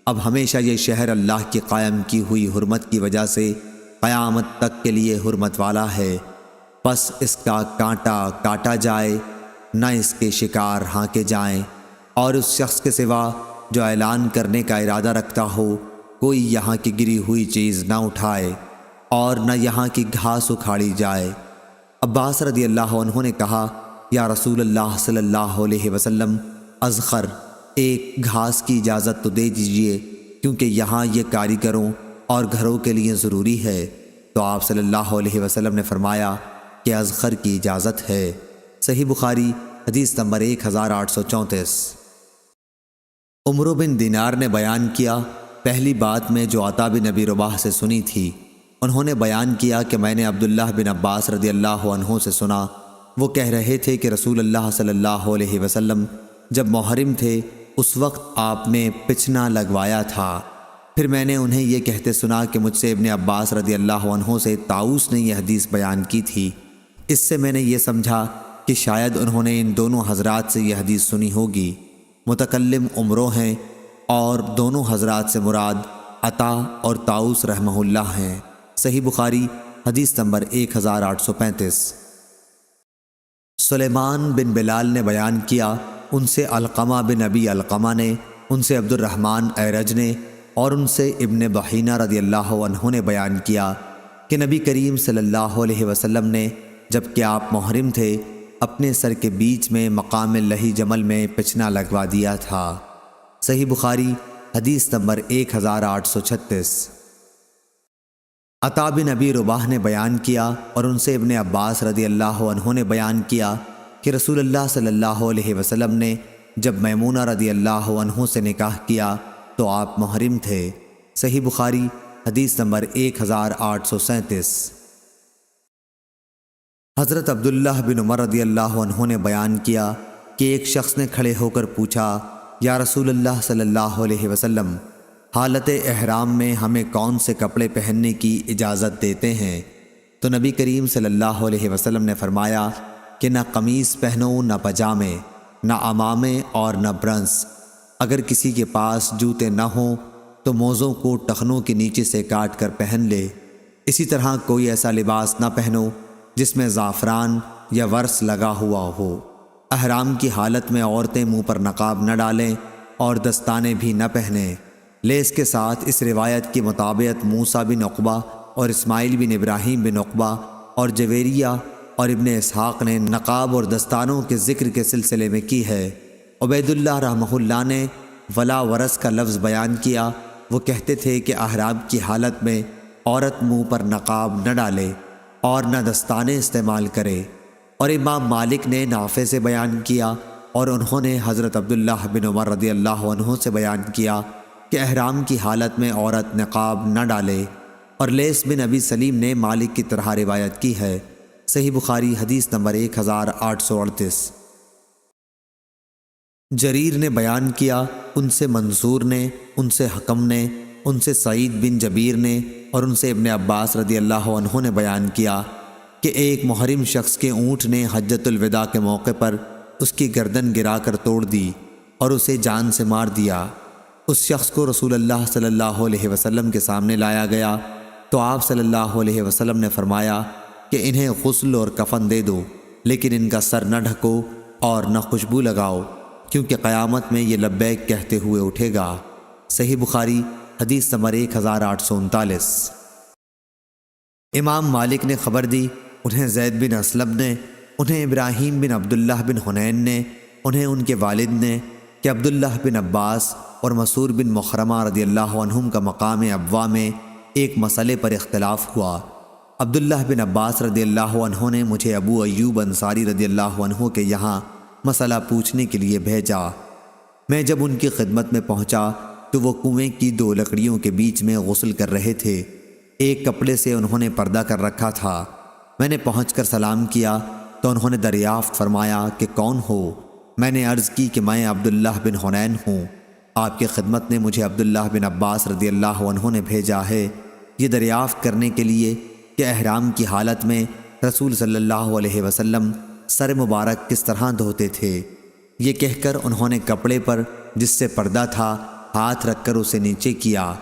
اب ہمیشہ یہ شہر اللہ کی قائم کی ہوئی حرمت کی وجہ سے قیامت تک کے لیے حرمت والا ہے، پس اس کا کانٹا کاٹا جائے، نہ اس کے شکار ہانکے جائیں، اور اس شخص کے سوا جو اعلان کرنے کا ارادہ رکھتا ہو کوئی یہاں کی گری ہوئی چیز نہ اٹھائے اور نہ یہاں کی گھاس اکھاڑی جائے۔ عباس رضی اللہ عنہ نے کہا، یا رسول اللہ صلی اللہ علیہ وسلم، اذخر ایک گھاس کی اجازت تو دے دیجئے، کیونکہ یہاں یہ کاریگروں اور گھروں کے لیے ضروری ہے۔ تو آپ صلی اللہ علیہ وسلم نے فرمایا کہ اذخر کی اجازت ہے۔ صحیح بخاری حدیث نمبر 1834۔ عمرو بن دینار نے بیان کیا، پہلی بات میں جو عطا بن ابی رباح سے سنی تھی، انہوں نے بیان کیا کہ میں نے عبداللہ بن عباس رضی اللہ عنہ سے سنا، وہ کہہ رہے تھے کہ رسول اللہ صلی اللہ علیہ وسلم جب محرم تھے اس وقت آپ نے پچھنا لگوایا تھا۔ پھر میں نے انہیں یہ کہتے سنا کہ مجھ سے ابن عباس رضی اللہ عنہ سے طاؤس نے یہ حدیث بیان کی تھی۔ اس سے میں نے یہ سمجھا کہ شاید انہوں نے ان دونوں حضرات سے یہ حدیث سنی ہوگی۔ متکلم عمرو ہیں اور دونوں حضرات سے مراد عطا اور طاؤس رحمہ اللہ ہیں۔ صحیح بخاری حدیث نمبر 1835۔ سلیمان بن بلال نے بیان کیا، ان سے علقمہ بن ابی علقمہ نے، ان سے عبد الرحمن ایرج نے، اور ان سے ابن بحینہ رضی اللہ عنہ نے بیان کیا کہ نبی کریم صلی اللہ علیہ وسلم نے جب کہ آپ محرم تھے اپنے سر کے بیچ میں مقام لہی جمل میں پچھنا لگوا دیا تھا۔ صحیح بخاری حدیث نمبر 1836۔ عطا بن ابی رباح نے بیان کیا اور ان سے ابن عباس رضی اللہ عنہ نے بیان کیا کہ رسول اللہ صلی اللہ علیہ وسلم نے جب میمونہ رضی اللہ عنہ سے نکاح کیا تو آپ محرم تھے۔ صحیح بخاری حدیث نمبر 1837۔ حضرت عبداللہ بن عمر رضی اللہ عنہ نے بیان کیا کہ ایک شخص نے کھڑے ہو کر پوچھا، یا رسول اللہ صلی اللہ علیہ وسلم، حالت احرام میں ہمیں کون سے کپڑے پہننے کی اجازت دیتے ہیں؟ تو نبی کریم صلی اللہ علیہ وسلم نے فرمایا کہ نہ قمیص پہنو، نہ پجامے، نہ عمامے اور نہ برنس۔ اگر کسی کے پاس جوتے نہ ہوں تو موزوں کو ٹخنوں کے نیچے سے کاٹ کر پہن لے۔ اسی طرح کوئی ایسا لباس نہ پہنو جس میں زعفران یا ورس لگا ہوا ہو۔ احرام کی حالت میں عورتیں منہ پر نقاب نہ ڈالیں اور دستانے بھی نہ پہنیں۔ لیس کے ساتھ اس روایت کی مطابقت موسیٰ بن عقبہ اور اسماعیل بن ابراہیم بن عقبہ اور جویریہ اور ابن اسحاق نے نقاب اور دستانوں کے ذکر کے سلسلے میں کی ہے۔ عبید اللہ رحمہ اللہ نے ولا ورس کا لفظ بیان کیا۔ وہ کہتے تھے کہ احرام کی حالت میں عورت منہ پر نقاب نہ ڈالے اور نہ دستانے استعمال کرے۔ اور امام مالک نے نافع سے بیان کیا اور انہوں نے حضرت عبداللہ بن عمر رضی اللہ عنہ سے بیان کیا کہ احرام کی حالت میں عورت نقاب نہ ڈالے۔ اور لیس بن ابی سلیم نے مالک کی طرح روایت کی ہے۔ صحیح بخاری حدیث نمبر 1838۔ جریر نے بیان کیا، ان سے منصور نے، ان سے حکم نے، ان سے سعید بن جبیر نے اور ان سے ابن عباس رضی اللہ عنہ نے بیان کیا کہ ایک محرم شخص کے اونٹ نے حجۃ الوداع کے موقع پر اس کی گردن گرا کر توڑ دی اور اسے جان سے مار دیا۔ اس شخص کو رسول اللہ صلی اللہ علیہ وسلم کے سامنے لایا گیا تو آپ صلی اللہ علیہ وسلم نے فرمایا کہ انہیں غسل اور کفن دے دو، لیکن ان کا سر نہ ڈھکو اور نہ خوشبو لگاؤ، کیونکہ قیامت میں یہ لبیک کہتے ہوئے اٹھے گا۔ صحیح بخاری حدیث نمبر 1839۔ امام مالک نے خبر دی، انہیں زید بن اسلم نے، انہیں ابراہیم بن عبداللہ بن حنین نے، انہیں ان کے والد نے کہ عبداللہ بن عباس اور مسعود بن مخرمہ رضی اللہ عنہم کا مقام ابوا میں ایک مسئلے پر اختلاف ہوا۔ عبداللہ بن عباس رضی اللہ عنہ نے مجھے ابو ایوب انصاری رضی اللہ عنہ کے یہاں مسئلہ پوچھنے کے لیے بھیجا۔ میں جب ان کی خدمت میں پہنچا تو وہ کنویں کی 2 لکڑیوں کے بیچ میں غسل کر رہے تھے۔ ایک کپڑے سے انہوں نے پردہ کر رکھا تھا۔ میں نے پہنچ کر سلام کیا تو انہوں نے دریافت فرمایا کہ کون ہو؟ میں نے عرض کی کہ میں عبداللہ بن حنین ہوں۔ آپ کی خدمت نے مجھے عبداللہ بن عباس رضی اللہ عنہ نے بھیجا ہے، یہ دریافت کرنے کے لیے کہ احرام کی حالت میں رسول صلی اللہ علیہ وسلم سر مبارک کس طرح دھوتے تھے۔ یہ کہہ کر انہوں نے کپڑے پر جس سے پردہ تھا ہاتھ رکھ کر اسے نیچے کیا۔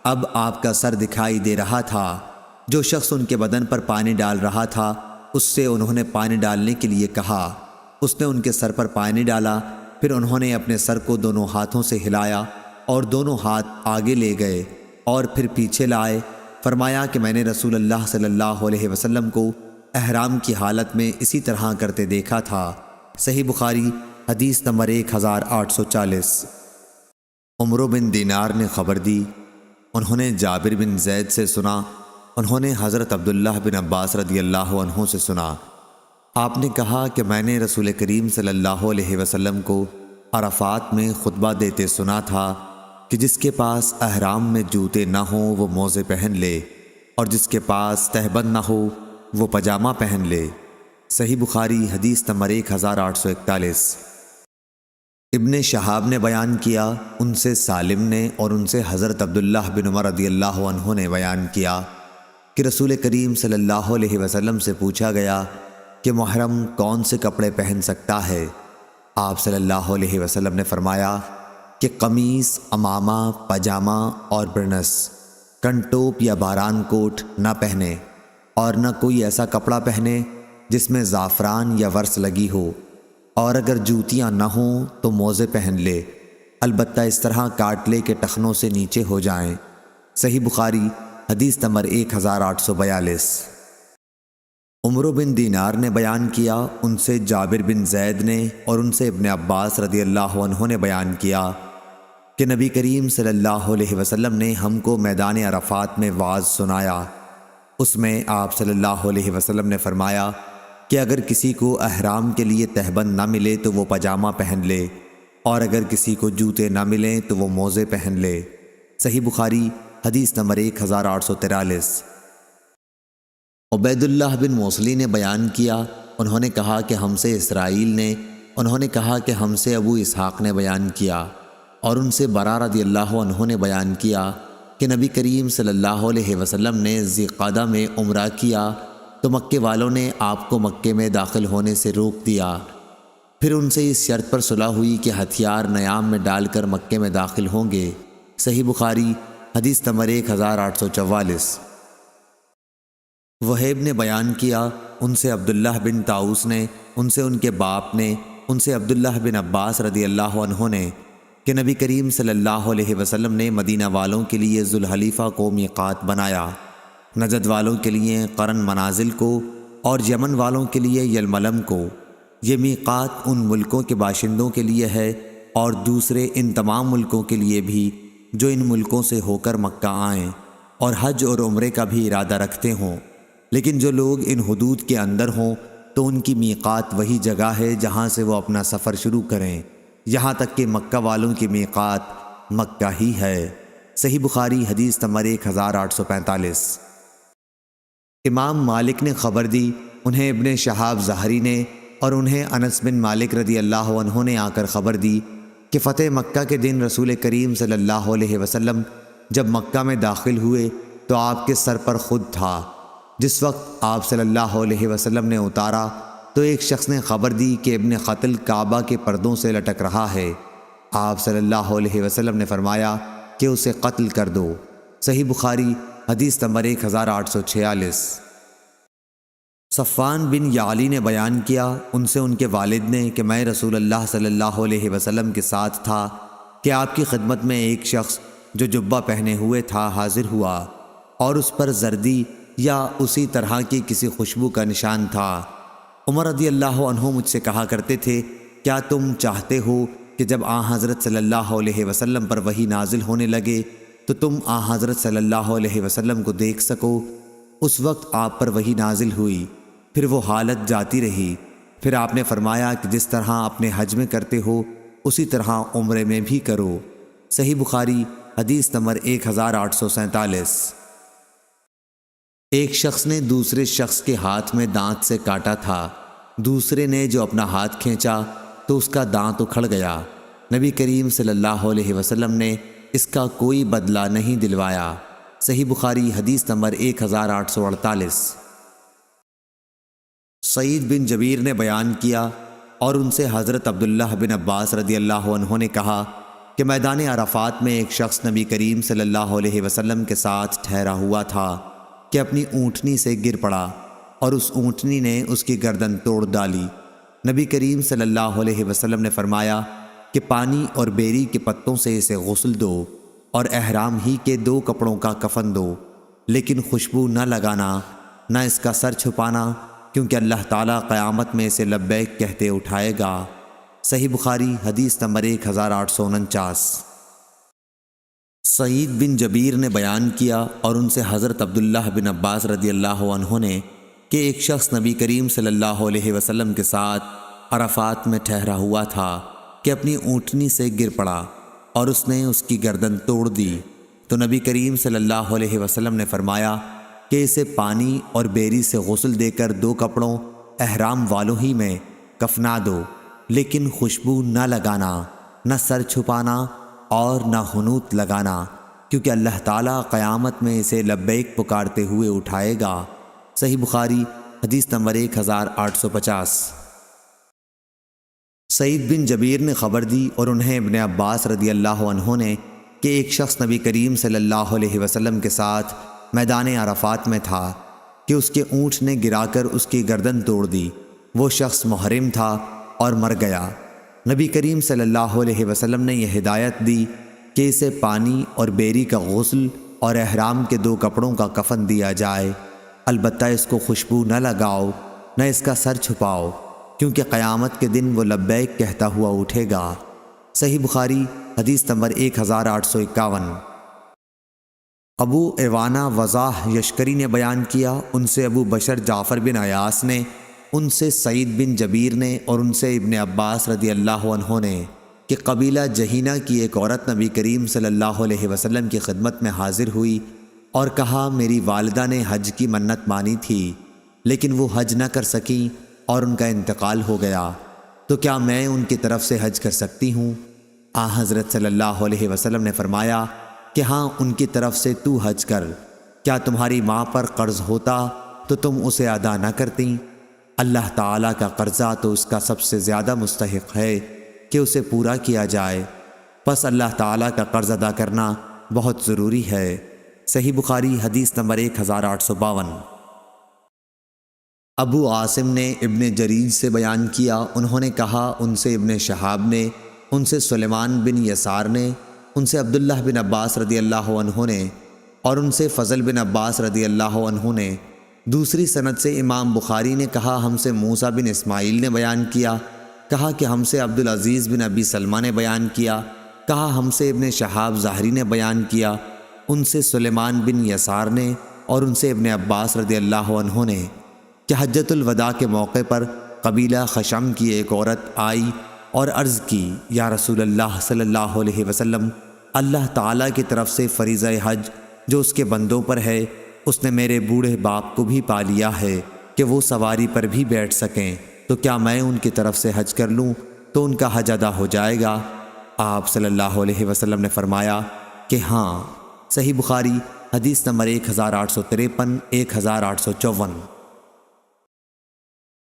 اب آپ کا سر دکھائی دے رہا تھا۔ جو شخص ان کے بدن پر پانی ڈال رہا تھا اس سے انہوں نے پانی ڈالنے کے لیے کہا۔ اس نے ان کے سر پر پانی ڈالا، پھر انہوں نے اپنے سر کو دونوں ہاتھوں سے ہلایا اور دونوں ہاتھ آگے لے گئے اور پھر پیچھے لائے۔ فرمایا کہ میں نے رسول اللہ صلی اللہ علیہ وسلم کو احرام کی حالت میں اسی طرح کرتے دیکھا تھا۔ صحیح بخاری حدیث نمبر 1840۔ عمرو بن دینار نے خبر دی، انہوں نے جابر بن زید سے سنا، انہوں نے حضرت عبداللہ بن عباس رضی اللہ عنہ سے سنا۔ آپ نے کہا کہ میں نے رسول کریم صلی اللہ علیہ وسلم کو عرفات میں خطبہ دیتے سنا تھا کہ جس کے پاس احرام میں جوتے نہ ہوں وہ موزے پہن لے، اور جس کے پاس تہبند نہ ہو وہ پاجامہ پہن لے۔ صحیح بخاری حدیث نمبر 1841۔ ابن شہاب نے بیان کیا، ان سے سالم نے اور ان سے حضرت عبداللہ بن عمر رضی اللہ عنہ نے بیان کیا کہ رسول کریم صلی اللہ علیہ وسلم سے پوچھا گیا کہ محرم کون سے کپڑے پہن سکتا ہے؟ آپ صلی اللہ علیہ وسلم نے فرمایا کہ قمیص، عمامہ، پاجامہ اور برنس، کنٹوپ یا باران کوٹ نہ پہنے، اور نہ کوئی ایسا کپڑا پہنے جس میں زعفران یا ورس لگی ہو، اور اگر جوتیاں نہ ہوں تو موزے پہن لے، البتہ اس طرح کاٹ لے کہ ٹخنوں سے نیچے ہو جائیں۔ صحیح بخاری حدیث نمبر 1842۔ عمرو بن دینار نے بیان کیا، ان سے جابر بن زید نے اور ان سے ابن عباس رضی اللہ عنہ نے بیان کیا کہ نبی کریم صلی اللہ علیہ وسلم نے ہم کو میدان عرفات میں وعظ سنایا۔ اس میں آپ صلی اللہ علیہ وسلم نے فرمایا کہ اگر کسی کو احرام کے لیے تہبند نہ ملے تو وہ پاجامہ پہن لے، اور اگر کسی کو جوتے نہ ملیں تو وہ موزے پہن لے۔ صحیح بخاری حدیث نمبر 1843۔ عبید اللہ بن موصلی نے بیان کیا، انہوں نے کہا کہ ہم سے اسرائیل نے، انہوں نے کہا کہ ہم سے ابو اسحاق نے بیان کیا، اور ان سے برا رضی اللہ عنہ نے بیان کیا کہ نبی کریم صلی اللہ علیہ وسلم نے ذی-قعدہ میں عمرہ کیا تو مکے والوں نے آپ کو مکے میں داخل ہونے سے روک دیا۔ پھر ان سے اس شرط پر صلح ہوئی کہ ہتھیار نیام میں ڈال کر مکے میں داخل ہوں گے۔ صحیح بخاری حدیث نمبر 1844۔ وہیب نے بیان کیا، ان سے عبداللہ بن طاؤس نے، ان سے ان کے باپ نے، ان سے عبداللہ بن عباس رضی اللہ عنہ نے کہ نبی کریم صلی اللہ علیہ وسلم نے مدینہ والوں کے لیے ذوالحلیفہ کو میقات بنایا، نجد والوں کے لیے قرن منازل کو، اور یمن والوں کے لیے یلملم کو۔ یہ میقات ان ملکوں کے باشندوں کے لیے ہے اور دوسرے ان تمام ملکوں کے لیے بھی جو ان ملکوں سے ہو کر مکہ آئیں اور حج اور عمرے کا بھی ارادہ رکھتے ہوں، لیکن جو لوگ ان حدود کے اندر ہوں تو ان کی میقات وہی جگہ ہے جہاں سے وہ اپنا سفر شروع کریں، یہاں تک کہ مکہ والوں کی میقات مکہ ہی ہے۔ صحیح بخاری حدیث نمبر 1845۔ امام مالک نے خبر دی، انہیں ابن شہاب زہری نے اور انہیں انس بن مالک رضی اللہ عنہ نے آ کر خبر دی کہ فتح مکہ کے دن رسول کریم صلی اللہ علیہ وسلم جب مکہ میں داخل ہوئے تو آپ کے سر پر خود تھا۔ جس وقت آپ صلی اللہ علیہ وسلم نے اتارا تو ایک شخص نے خبر دی کہ ابن قتل کعبہ کے پردوں سے لٹک رہا ہے۔ آپ صلی اللہ علیہ وسلم نے فرمایا کہ اسے قتل کر دو۔ صحیح بخاری حدیث نمبر 1846۔ صفوان بن یعلی نے بیان کیا، ان سے ان کے والد نے کہ میں رسول اللہ صلی اللہ علیہ وسلم کے ساتھ تھا کہ آپ کی خدمت میں ایک شخص جو جبہ پہنے ہوئے تھا حاضر ہوا، اور اس پر زردی یا اسی طرح کی کسی خوشبو کا نشان تھا۔ عمر رضی اللہ عنہ مجھ سے کہا کرتے تھے، کیا تم چاہتے ہو کہ جب حضرت صلی اللہ علیہ وسلم پر وحی نازل ہونے لگے تو تم حضرت صلی اللہ علیہ وسلم کو دیکھ سکو؟ اس وقت آپ پر وحی نازل ہوئی، پھر وہ حالت جاتی رہی، پھر آپ نے فرمایا کہ جس طرح اپنے حج میں کرتے ہو اسی طرح عمرے میں بھی کرو۔ صحیح بخاری حدیث نمبر 1847۔ ایک شخص نے دوسرے شخص کے ہاتھ میں دانت سے کاٹا تھا، دوسرے نے جو اپنا ہاتھ کھینچا تو اس کا دانت اکھڑ گیا۔ نبی کریم صلی اللہ علیہ وسلم نے اس کا کوئی بدلہ نہیں دلوایا۔ صحیح بخاری حدیث نمبر 1848۔ سعید بن جبیر نے بیان کیا اور ان سے حضرت عبداللہ بن عباس رضی اللہ عنہ نے کہا کہ میدان عرفات میں ایک شخص نبی کریم صلی اللہ علیہ وسلم کے ساتھ ٹھہرا ہوا تھا کہ اپنی اونٹنی سے گر پڑا اور اس اونٹنی نے اس کی گردن توڑ ڈالی۔ نبی کریم صلی اللہ علیہ وسلم نے فرمایا کہ پانی اور بیری کے پتوں سے اسے غسل دو اور احرام ہی کے 2 کپڑوں کا کفن دو، لیکن خوشبو نہ لگانا، نہ اس کا سر چھپانا، کیونکہ اللہ تعالیٰ قیامت میں اسے لبیک کہتے اٹھائے گا۔ صحیح بخاری حدیث نمبر 1849۔ سعید بن جبیر نے بیان کیا اور ان سے حضرت عبداللہ بن عباس رضی اللہ عنہ نے کہ ایک شخص نبی کریم صلی اللہ علیہ وسلم کے ساتھ عرفات میں ٹھہرا ہوا تھا کہ اپنی اونٹنی سے گر پڑا اور اس نے اس کی گردن توڑ دی، تو نبی کریم صلی اللہ علیہ وسلم نے فرمایا کہ اسے پانی اور بیری سے غسل دے کر 2 کپڑوں احرام والوں ہی میں کفنا دو، لیکن خوشبو نہ لگانا، نہ سر چھپانا اور نہ حنوط لگانا، کیونکہ اللہ تعالیٰ قیامت میں اسے لبیک پکارتے ہوئے اٹھائے گا۔ صحیح بخاری حدیث نمبر 1850۔ سعید بن جبیر نے خبر دی اور انہیں ابن عباس رضی اللہ عنہ نے کہ ایک شخص نبی کریم صلی اللہ علیہ وسلم کے ساتھ میدان عرفات میں تھا کہ اس کے اونٹ نے گرا کر اس کی گردن توڑ دی۔ وہ شخص محرم تھا اور مر گیا۔ نبی کریم صلی اللہ علیہ وسلم نے یہ ہدایت دی کہ اسے پانی اور بیری کا غسل اور احرام کے 2 کپڑوں کا کفن دیا جائے، البتہ اس کو خوشبو نہ لگاؤ، نہ اس کا سر چھپاؤ، کیونکہ قیامت کے دن وہ لبیک کہتا ہوا اٹھے گا۔ صحیح بخاری حدیث نمبر 1851۔ ابو ایوانہ وضاح یشکری نے بیان کیا، ان سے ابو بشر جعفر بن عیاس نے، ان سے سعید بن جبیر نے اور ان سے ابن عباس رضی اللہ عنہ نے کہ قبیلہ جہینہ کی ایک عورت نبی کریم صلی اللہ علیہ وسلم کی خدمت میں حاضر ہوئی اور کہا میری والدہ نے حج کی منت مانی تھی لیکن وہ حج نہ کر سکیں اور ان کا انتقال ہو گیا، تو کیا میں ان کی طرف سے حج کر سکتی ہوں؟ حضرت صلی اللہ علیہ وسلم نے فرمایا کہ ہاں، ان کی طرف سے تو حج کر۔ کیا تمہاری ماں پر قرض ہوتا تو تم اسے ادا نہ کرتیں؟ اللہ تعالیٰ کا قرضہ تو اس کا سب سے زیادہ مستحق ہے کہ اسے پورا کیا جائے، پس اللہ تعالیٰ کا قرض ادا کرنا بہت ضروری ہے۔ صحیح بخاری حدیث نمبر 1852۔ ابو عاصم نے ابن جریج سے بیان کیا، انہوں نے کہا ان سے ابن شہاب نے، ان سے سلیمان بن یسار نے، ان سے عبداللہ بن عباس رضی اللہ عنہ نے اور ان سے فضل بن عباس رضی اللہ عنہ نے، دوسری سند سے امام بخاری نے کہا ہم سے موسیٰ بن اسماعیل نے بیان کیا، کہا کہ ہم سے عبدالعزیز بن ابی سلمہ نے بیان کیا، کہا ہم سے ابن شہاب ظاہری نے بیان کیا، ان سے سلیمان بن یسار نے اور ان سے ابن عباس رضی اللہ عنہ نے کہ حجۃ الوداع کے موقع پر قبیلہ خشم کی ایک عورت آئی اور عرض کی، یا رسول اللہ صلی اللہ علیہ وسلم، اللہ تعالیٰ کی طرف سے فریضہ حج جو اس کے بندوں پر ہے، اس نے میرے بوڑھے باپ کو بھی پا لیا ہے کہ وہ سواری پر بھی بیٹھ سکیں، تو کیا میں ان کی طرف سے حج کر لوں تو ان کا حج ادا ہو جائے گا؟ آپ صلی اللہ علیہ وسلم نے فرمایا کہ ہاں۔ صحیح بخاری حدیث نمبر 1853 1854۔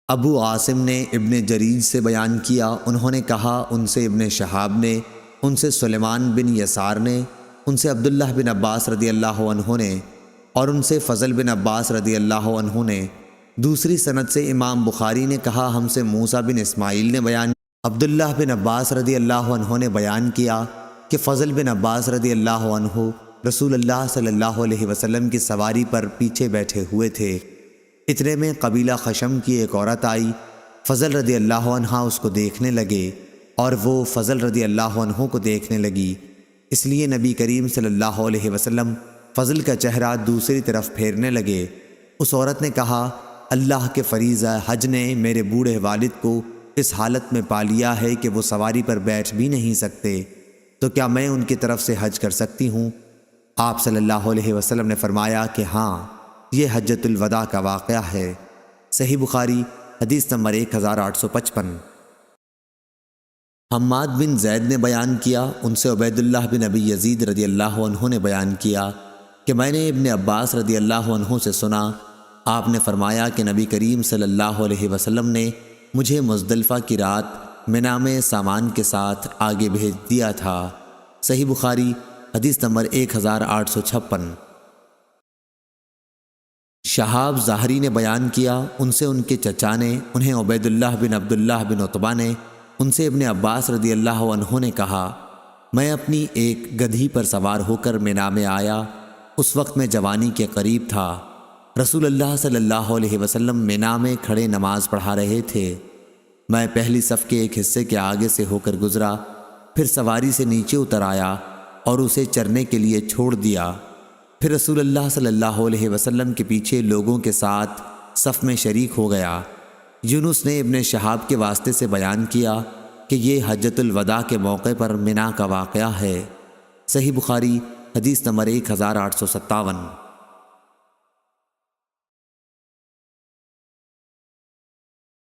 ابو عاصم نے ابن جریج سے بیان کیا، انہوں نے کہا ان سے ابن شہاب نے، ان سے سلیمان بن یسار نے، ان سے عبداللہ بن عباس رضی اللہ عنہ نے اور ان سے فضل بن عباس رضی اللہ عنہ نے، دوسری سند سے امام بخاری نے کہا ہم سے موسیٰ بن اسماعیل نے بیان کیا، عبداللہ بن عباس رضی اللہ عنہ نے بیان کیا کہ فضل بن عباس رضی اللہ عنہ رسول اللہ صلی اللہ علیہ وسلم کی سواری پر پیچھے بیٹھے ہوئے تھے۔ اتنے میں قبیلہ خشم کی ایک عورت آئی، فضل رضی اللہ عنہ اس کو دیکھنے لگے اور وہ فضل رضی اللہ عنہ کو دیکھنے لگی، اس لیے نبی کریم صلی اللہ علیہ وسلم فضل کا چہرہ دوسری طرف پھیرنے لگے۔ اس عورت نے کہا اللہ کے فریضہ حج نے میرے بوڑھے والد کو اس حالت میں پا لیا ہے کہ وہ سواری پر بیٹھ بھی نہیں سکتے، تو کیا میں ان کی طرف سے حج کر سکتی ہوں؟ آپ صلی اللہ علیہ وسلم نے فرمایا کہ ہاں، یہ حجۃ الوداع کا واقعہ ہے۔ صحیح بخاری حدیث نمبر 1855۔ حماد بن زید نے بیان کیا، ان سے عبید اللہ بن ابی یزید رضی اللہ عنہ نے بیان کیا کہ میں نے ابن عباس رضی اللہ عنہ سے سنا، آپ نے فرمایا کہ نبی کریم صلی اللہ علیہ وسلم نے مجھے مزدلفہ کی رات منا میں سامان کے ساتھ آگے بھیج دیا تھا۔ صحیح بخاری حدیث نمبر 1856۔ شہاب ظاہری نے بیان کیا، ان سے ان کے چچا نے، انہیں عبیداللہ بن عبداللہ بن عتبہ نے، ان سے ابن عباس رضی اللہ عنہ نے کہا، میں اپنی ایک گدھی پر سوار ہو کر منا میں آیا۔ اس وقت میں جوانی کے قریب تھا۔ رسول اللہ صلی اللہ علیہ وسلم منا میں کھڑے نماز پڑھا رہے تھے۔ میں پہلی صف کے ایک حصے کے آگے سے ہو کر گزرا، پھر سواری سے نیچے اتر آیا اور اسے چرنے کے لیے چھوڑ دیا۔ پھر رسول اللہ صلی اللہ علیہ وسلم کے پیچھے لوگوں کے ساتھ صف میں شریک ہو گیا۔ یونس نے ابن شہاب کے واسطے سے بیان کیا کہ یہ حجۃ الوداع کے موقع پر منا کا واقعہ ہے۔ صحیح بخاری حدیث نمبر 1857۔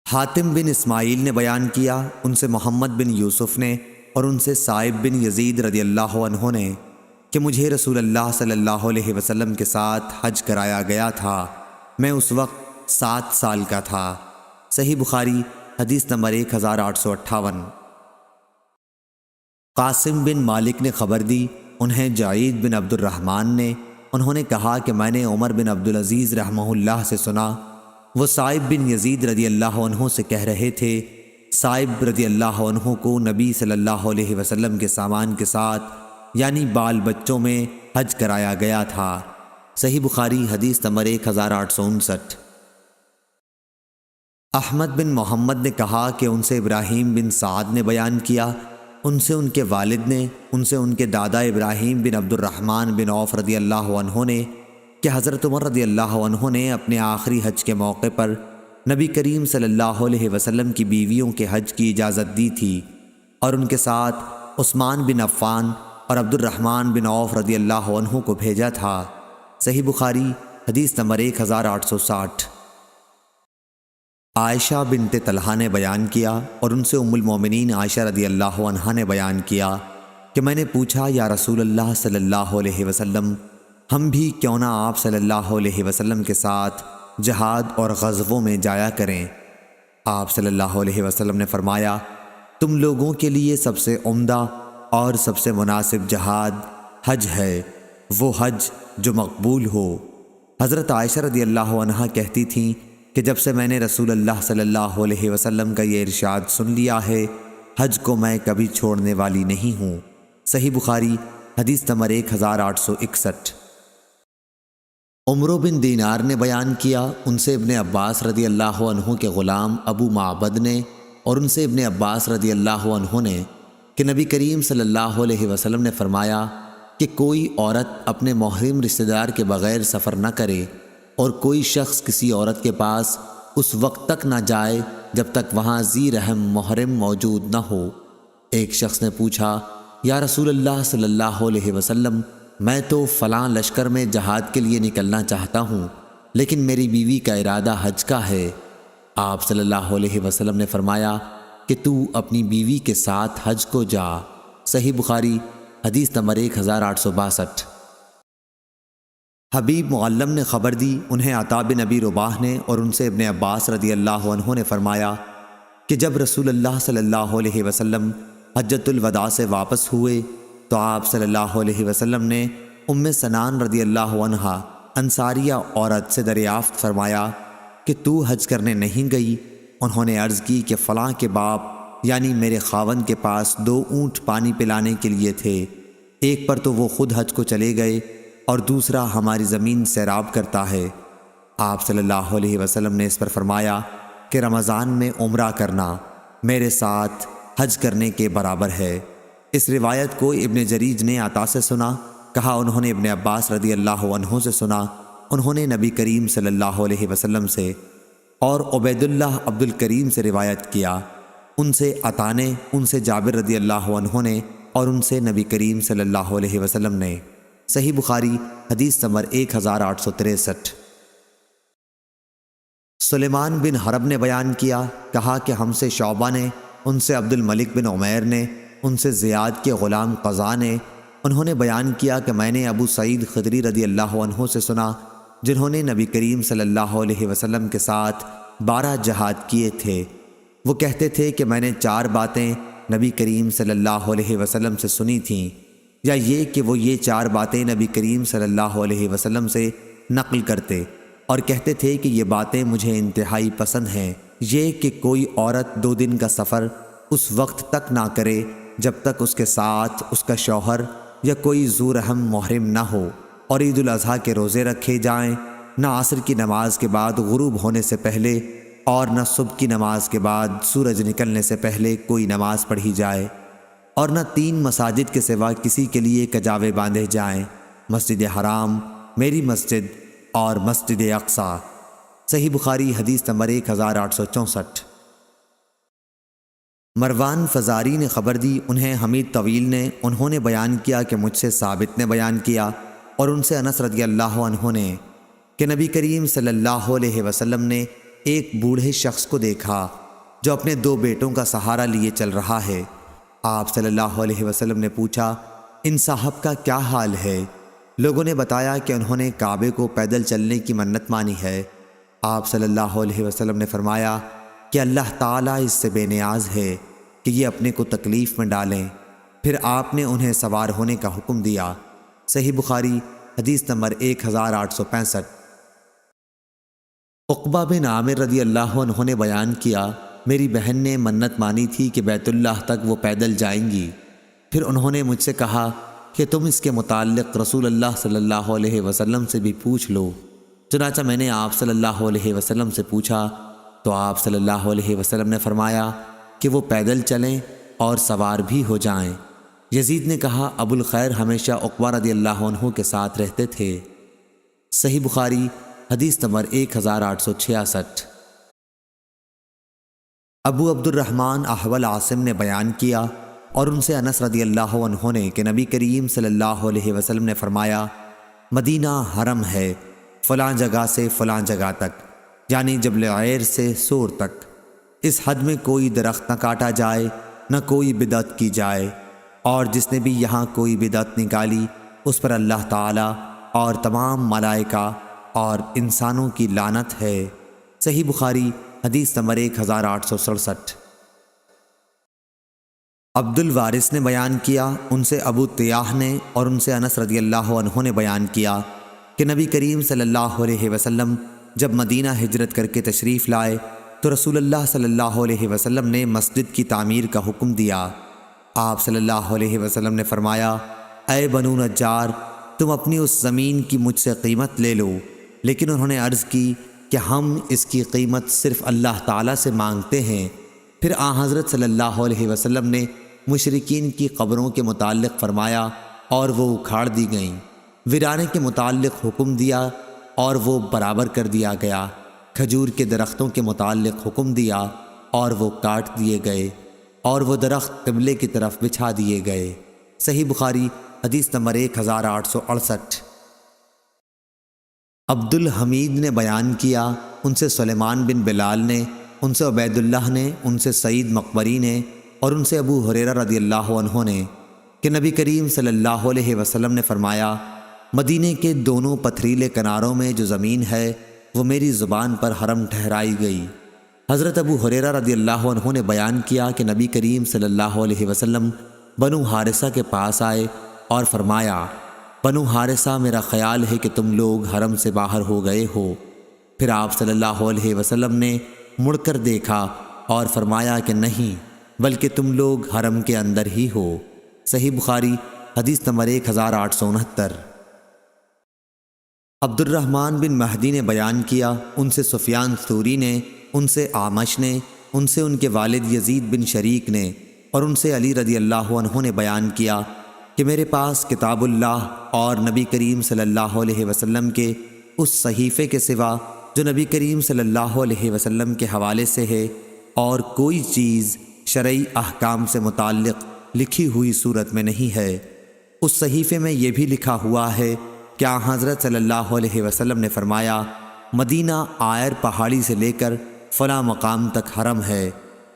حاتم بن اسماعیل نے بیان کیا، ان سے محمد بن یوسف نے اور ان سے سائب بن یزید رضی اللہ عنہ نے کہ مجھے رسول اللہ صلی اللہ علیہ وسلم کے ساتھ حج کرایا گیا تھا۔ میں اس وقت 7 سال کا تھا۔ صحیح بخاری حدیث نمبر 1858۔ قاسم بن مالک نے خبر دی، انہیں جعید بن عبد الرحمن نے، انہوں نے کہا کہ میں نے عمر بن عبدالعزیز رحمہ اللہ سے سنا، وہ سائب بن یزید رضی اللہ عنہ سے کہہ رہے تھے، سائب رضی اللہ عنہ کو نبی صلی اللہ علیہ وسلم کے سامان کے ساتھ یعنی بال بچوں میں حج کرایا گیا تھا۔ صحیح بخاری حدیث نمبر 1859۔ احمد بن محمد نے کہا کہ ان سے ابراہیم بن سعد نے بیان کیا، ان سے ان کے والد نے، ان سے ان کے دادا ابراہیم بن عبد الرحمن بن عوف رضی اللہ عنہ نے کہ حضرت عمر رضی اللہ عنہ نے اپنے آخری حج کے موقع پر نبی کریم صلی اللہ علیہ وسلم کی بیویوں کے حج کی اجازت دی تھی اور ان کے ساتھ عثمان بن عفان اور عبد الرحمن بن عوف رضی اللہ عنہ کو بھیجا تھا۔ صحیح بخاری حدیث نمبر 1860۔ عائشہ بنت طلحہ نے بیان کیا اور ان سے ام المومنین عائشہ رضی اللہ عنہا نے بیان کیا کہ میں نے پوچھا، یا رسول اللہ صلی اللہ علیہ وسلم، ہم بھی کیوں نہ آپ صلی اللہ علیہ وسلم کے ساتھ جہاد اور غزووں میں جایا کریں؟ آپ صلی اللہ علیہ وسلم نے فرمایا، تم لوگوں کے لیے سب سے عمدہ اور سب سے مناسب جہاد حج ہے، وہ حج جو مقبول ہو۔ حضرت عائشہ رضی اللہ عنہا کہتی تھیں کہ جب سے میں نے رسول اللہ صلی اللہ علیہ وسلم کا یہ ارشاد سن لیا ہے، حج کو میں کبھی چھوڑنے والی نہیں ہوں۔ صحیح بخاری حدیث نمبر 1861۔ عمرو بن دینار نے بیان کیا، ان سے ابن عباس رضی اللہ عنہ کے غلام ابو معبد نے اور ان سے ابن عباس رضی اللہ عنہ نے کہ نبی کریم صلی اللہ علیہ وسلم نے فرمایا کہ کوئی عورت اپنے محرم رشتہ دار کے بغیر سفر نہ کرے اور کوئی شخص کسی عورت کے پاس اس وقت تک نہ جائے جب تک وہاں ذی رحم محرم موجود نہ ہو۔ ایک شخص نے پوچھا، یا رسول اللہ صلی اللہ علیہ وسلم، میں تو فلاں لشکر میں جہاد کے لیے نکلنا چاہتا ہوں، لیکن میری بیوی کا ارادہ حج کا ہے۔ آپ صلی اللہ علیہ وسلم نے فرمایا کہ تو اپنی بیوی کے ساتھ حج کو جا۔ صحیح بخاری حدیث نمبر 1862۔ حبیب معلم نے خبر دی، انہیں عطا بن ابی رباح نے اور ان سے ابن عباس رضی اللہ عنہ نے فرمایا کہ جب رسول اللہ صلی اللہ علیہ وسلم حجۃ الوداع سے واپس ہوئے تو آپ صلی اللہ علیہ وسلم نے ام سنان رضی اللہ عنہا انصاریہ عورت سے دریافت فرمایا کہ تو حج کرنے نہیں گئی؟ انہوں نے عرض کی کہ فلاں کے باپ یعنی میرے خاوند کے پاس 2 اونٹ پانی پلانے کے لیے تھے، ایک پر تو وہ خود حج کو چلے گئے اور دوسرا ہماری زمین سیراب کرتا ہے۔ آپ صلی اللہ علیہ وسلم نے اس پر فرمایا کہ رمضان میں عمرہ کرنا میرے ساتھ حج کرنے کے برابر ہے۔ اس روایت کو ابن جریج نے عطا سے سنا، کہا انہوں نے ابن عباس رضی اللہ عنہ سے سنا، انہوں نے نبی کریم صلی اللہ علیہ وسلم سے اور عبیداللہ عبد الکریم سے روایت کیا، ان سے عطا نے، ان سے جابر رضی اللہ عنہ نے اور ان سے نبی کریم صلی اللہ علیہ وسلم نے۔ صحیح بخاری حدیث نمبر 1863۔ سلیمان بن حرب نے بیان کیا، کہا کہ ہم سے شعبہ نے، ان سے عبد الملک بن عمیر نے، ان سے زیاد کے غلام قضا نے، انہوں نے بیان کیا کہ میں نے ابو سعید خدری رضی اللہ عنہ سے سنا جنہوں نے نبی کریم صلی اللہ علیہ وسلم کے ساتھ 12 جہاد کیے تھے۔ وہ کہتے تھے کہ میں نے 4 باتیں نبی کریم صلی اللہ علیہ وسلم سے سنی تھیں، یا یہ کہ وہ یہ 4 باتیں نبی کریم صلی اللہ علیہ وسلم سے نقل کرتے اور کہتے تھے کہ یہ باتیں مجھے انتہائی پسند ہیں۔ یہ کہ کوئی عورت 2 دن کا سفر اس وقت تک نہ کرے جب تک اس کے ساتھ اس کا شوہر یا کوئی ذو رحم محرم نہ ہو، اور عید الاضحیٰ کے روزے رکھے جائیں، نہ عصر کی نماز کے بعد غروب ہونے سے پہلے اور نہ صبح کی نماز کے بعد سورج نکلنے سے پہلے کوئی نماز پڑھی جائے، اور نہ 3 مساجد کے سوا کسی کے لیے کجاوے باندھے جائیں، مسجد حرام، میری مسجد اور مسجد اقصیٰ۔ صحیح بخاری حدیث نمبر 1864۔ مروان فزاری نے خبر دی، انہیں حمید طویل نے، انہوں نے بیان کیا کہ مجھ سے ثابت نے بیان کیا، اور ان سے انس رضی اللہ عنہ نے کہ نبی کریم صلی اللہ علیہ وسلم نے ایک بوڑھے شخص کو دیکھا جو اپنے 2 بیٹوں کا سہارا لیے چل رہا ہے۔ آپ صلی اللہ علیہ وسلم نے پوچھا، ان صاحب کا کیا حال ہے؟ لوگوں نے بتایا کہ انہوں نے کعبے کو پیدل چلنے کی منت مانی ہے۔ آپ صلی اللہ علیہ وسلم نے فرمایا کہ اللہ تعالیٰ اس سے بے نیاز ہے کہ یہ اپنے کو تکلیف میں ڈالیں۔ پھر آپ نے انہیں سوار ہونے کا حکم دیا۔ صحیح بخاری حدیث نمبر 1865۔ عقبہ بن عامر رضی اللہ عنہ نے بیان کیا، میری بہن نے منت مانی تھی کہ بیت اللہ تک وہ پیدل جائیں گی۔ پھر انہوں نے مجھ سے کہا کہ تم اس کے متعلق رسول اللہ صلی اللہ علیہ وسلم سے بھی پوچھ لو۔ چنانچہ میں نے آپ صلی اللہ علیہ وسلم سے پوچھا تو آپ صلی اللہ علیہ وسلم نے فرمایا کہ وہ پیدل چلیں اور سوار بھی ہو جائیں۔ یزید نے کہا، ابو الخیر ہمیشہ عقبہ رضی اللہ عنہ کے ساتھ رہتے تھے۔ صحیح بخاری حدیث نمبر 1866۔ ابو عبد الرحمن احول عاصم نے بیان کیا اور ان سے انس رضی اللہ عنہ نے کہ نبی کریم صلی اللہ علیہ وسلم نے فرمایا، مدینہ حرم ہے فلاں جگہ سے فلاں جگہ تک، یعنی جبل عیر سے سور تک۔ اس حد میں کوئی درخت نہ کاٹا جائے، نہ کوئی بدعت کی جائے، اور جس نے بھی یہاں کوئی بدعت نکالی اس پر اللہ تعالی اور تمام ملائکہ اور انسانوں کی لعنت ہے۔ صحیح بخاری حدیث نمبر 1867۔ عبد الوارث نے بیان کیا، ان سے ابو طیاح نے اور ان سے انس رضی اللہ عنہ نے بیان کیا کہ نبی کریم صلی اللہ علیہ وسلم جب مدینہ ہجرت کر کے تشریف لائے تو رسول اللہ صلی اللہ علیہ وسلم نے مسجد کی تعمیر کا حکم دیا۔ آپ صلی اللہ علیہ وسلم نے فرمایا، اے بنو نجار، تم اپنی اس زمین کی مجھ سے قیمت لے لو۔ لیکن انہوں نے عرض کی کہ ہم اس کی قیمت صرف اللہ تعالیٰ سے مانگتے ہیں۔ پھر حضرت صلی اللہ علیہ وسلم نے مشرکین کی قبروں کے متعلق فرمایا اور وہ اکھاڑ دی گئیں۔ ویرانے کے متعلق حکم دیا اور وہ برابر کر دیا گیا۔ کھجور کے درختوں کے متعلق حکم دیا اور وہ کاٹ دیے گئے، اور وہ درخت قبلے کی طرف بچھا دیے گئے۔ صحیح بخاری حدیث نمبر 1868۔ عبد الحمید نے بیان کیا، ان سے سلیمان بن بلال نے، ان سے عبید اللہ نے، ان سے سعید مقبری نے اور ان سے ابو ہریرہ رضی اللہ عنہ نے کہ نبی کریم صلی اللہ علیہ وسلم نے فرمایا، مدینے کے دونوں پتھریلے کناروں میں جو زمین ہے وہ میری زبان پر حرم ٹھہرائی گئی۔ حضرت ابو ہریرہ رضی اللہ عنہ نے بیان کیا کہ نبی کریم صلی اللہ علیہ وسلم بنو حارثہ کے پاس آئے اور فرمایا، بنو حارثہ، میرا خیال ہے کہ تم لوگ حرم سے باہر ہو گئے ہو۔ پھر آپ صلی اللہ علیہ وسلم نے مڑ کر دیکھا اور فرمایا کہ نہیں، بلکہ تم لوگ حرم کے اندر ہی ہو۔ صحیح بخاری حدیث نمبر 1869۔ عبد الرحمن بن مہدی نے بیان کیا، ان سے سفیان ثوری نے، ان سے اعمش نے، ان سے ان کے والد یزید بن شریک نے اور ان سے علی رضی اللہ عنہ نے بیان کیا کہ میرے پاس کتاب اللہ اور نبی کریم صلی اللہ علیہ وسلم کے اس صحیفے کے سوا جو نبی کریم صلی اللہ علیہ وسلم کے حوالے سے ہے اور کوئی چیز شرعی احکام سے متعلق لکھی ہوئی صورت میں نہیں ہے۔ اس صحیفے میں یہ بھی لکھا ہوا ہے کہ حضرت صلی اللہ علیہ وسلم نے فرمایا، مدینہ آئر پہاڑی سے لے کر فلاں مقام تک حرم ہے،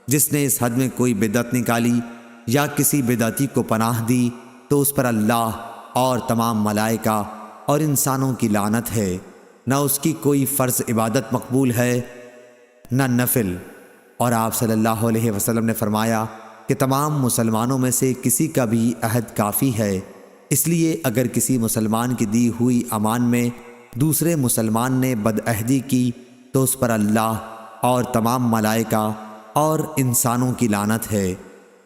جس نے اس حد میں کوئی بدعت نکالی یا کسی بدعتی کو پناہ دی تو اس پر اللہ اور تمام ملائکہ اور انسانوں کی لعنت ہے۔ نہ اس کی کوئی فرض عبادت مقبول ہے نہ نفل۔ اور آپ صلی اللہ علیہ وسلم نے فرمایا کہ تمام مسلمانوں میں سے کسی کا بھی عہد کافی ہے، اس لیے اگر کسی مسلمان کی دی ہوئی امان میں دوسرے مسلمان نے بدعہدی کی تو اس پر اللہ اور تمام ملائکہ اور انسانوں کی لعنت ہے،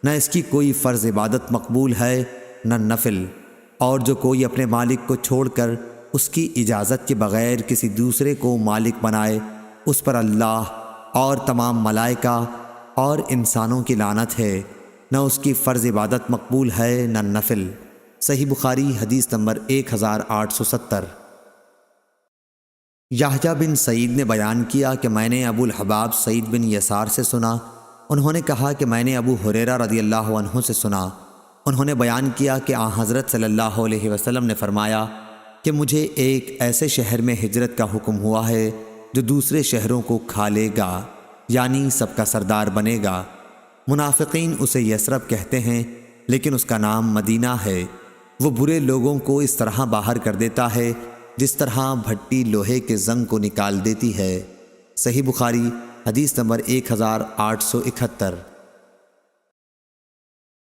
نہ اس کی کوئی فرض عبادت مقبول ہے نہ نفل۔ اور جو کوئی اپنے مالک کو چھوڑ کر اس کی اجازت کے بغیر کسی دوسرے کو مالک بنائے، اس پر اللہ اور تمام ملائکہ اور انسانوں کی لعنت ہے، نہ اس کی فرض عبادت مقبول ہے نہ نفل۔ صحیح بخاری حدیث نمبر 1870۔ یحییٰ بن سعید نے بیان کیا کہ میں نے ابو الحباب سعید بن یسار سے سنا، انہوں نے کہا کہ میں نے ابو ہریرہ رضی اللہ عنہ سے سنا، انہوں نے بیان کیا کہ حضرت صلی اللہ علیہ وسلم نے فرمایا کہ مجھے ایک ایسے شہر میں ہجرت کا حکم ہوا ہے جو دوسرے شہروں کو کھا لے گا، یعنی سب کا سردار بنے گا۔ منافقین اسے یثرب کہتے ہیں لیکن اس کا نام مدینہ ہے۔ وہ برے لوگوں کو اس طرح باہر کر دیتا ہے جس طرح بھٹی لوہے کے زنگ کو نکال دیتی ہے۔ صحیح بخاری حدیث نمبر 1871۔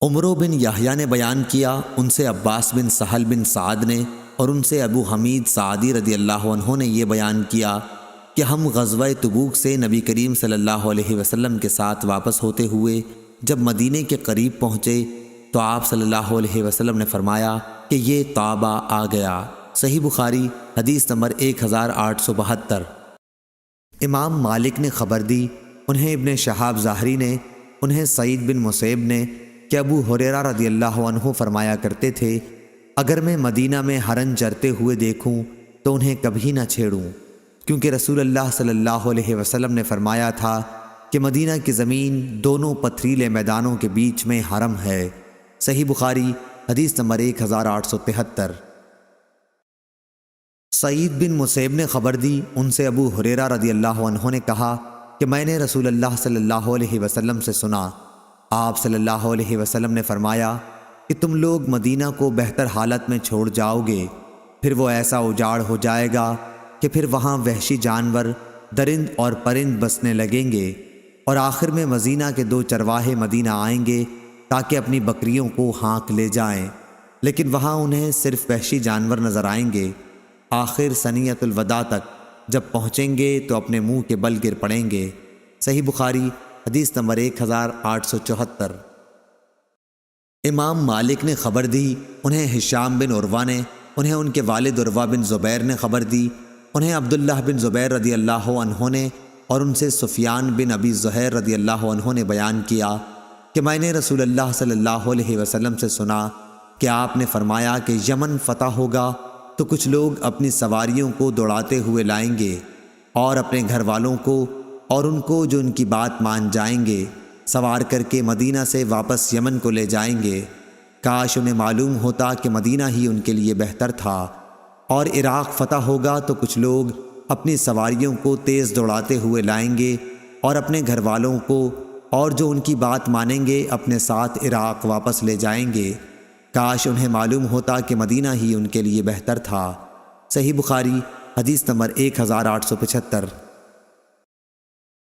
عمرو بن یحییٰ نے بیان کیا، ان سے عباس بن سہل بن سعد نے اور ان سے ابو حمید سعدی رضی اللہ عنہ نے یہ بیان کیا کہ ہم غزوہ تبوک سے نبی کریم صلی اللہ علیہ وسلم کے ساتھ واپس ہوتے ہوئے جب مدینے کے قریب پہنچے تو آپ صلی اللہ علیہ وسلم نے فرمایا کہ یہ طابہ آ گیا۔ صحیح بخاری حدیث نمبر 1872۔ امام مالک نے خبر دی، انہیں ابن شہاب ظاہری نے، انہیں سعید بن مسیب نے کہ ابو ہریرہ رضی اللہ عنہ فرمایا کرتے تھے اگر میں مدینہ میں ہرن چرتے ہوئے دیکھوں تو انہیں کبھی نہ چھیڑوں، کیونکہ رسول اللہ صلی اللہ علیہ وسلم نے فرمایا تھا کہ مدینہ کی زمین دونوں پتھریلے میدانوں کے بیچ میں حرم ہے۔ صحیح بخاری حدیث نمبر 1873۔ سعید بن مسیب نے خبر دی، ان سے ابو ہریرہ رضی اللہ عنہ نے کہا کہ میں نے رسول اللہ صلی اللہ علیہ وسلم سے سنا، آپ صلی اللہ علیہ وسلم نے فرمایا کہ تم لوگ مدینہ کو بہتر حالت میں چھوڑ جاؤ گے، پھر وہ ایسا اجاڑ ہو جائے گا کہ پھر وہاں وحشی جانور درند اور پرند بسنے لگیں گے، اور آخر میں مدینہ کے 2 چرواہے مدینہ آئیں گے تاکہ اپنی بکریوں کو ہانک لے جائیں، لیکن وہاں انہیں صرف وحشی جانور نظر آئیں گے۔ آخر سنیت الوداع تک جب پہنچیں گے تو اپنے منہ کے بل گر پڑیں گے۔ صحیح بخاری حدیث نمبر 1874۔ امام مالک نے خبر دی، انہیں ہشام بن عروہ نے، انہیں ان کے والد عروہ بن زبیر نے خبر دی، انہیں عبداللہ بن زبیر رضی اللہ عنہ نے اور ان سے سفیان بن ابی زہیر رضی اللہ عنہ نے بیان کیا کہ میں نے رسول اللہ صلی اللہ علیہ وسلم سے سنا کہ آپ نے فرمایا کہ یمن فتح ہوگا تو کچھ لوگ اپنی سواریوں کو دوڑاتے ہوئے لائیں گے اور اپنے گھر والوں کو اور ان کو جو ان کی بات مان جائیں گے سوار کر کے مدینہ سے واپس یمن کو لے جائیں گے۔ کاش انہیں معلوم ہوتا کہ مدینہ ہی ان کے لیے بہتر تھا۔ اور عراق فتح ہوگا تو کچھ لوگ اپنی سواریوں کو تیز دوڑاتے ہوئے لائیں گے اور اپنے گھر والوں کو اور جو ان کی بات مانیں گے اپنے ساتھ عراق واپس لے جائیں گے۔ کاش انہیں معلوم ہوتا کہ مدینہ ہی ان کے لیے بہتر تھا۔ صحیح بخاری حدیث نمبر 1875۔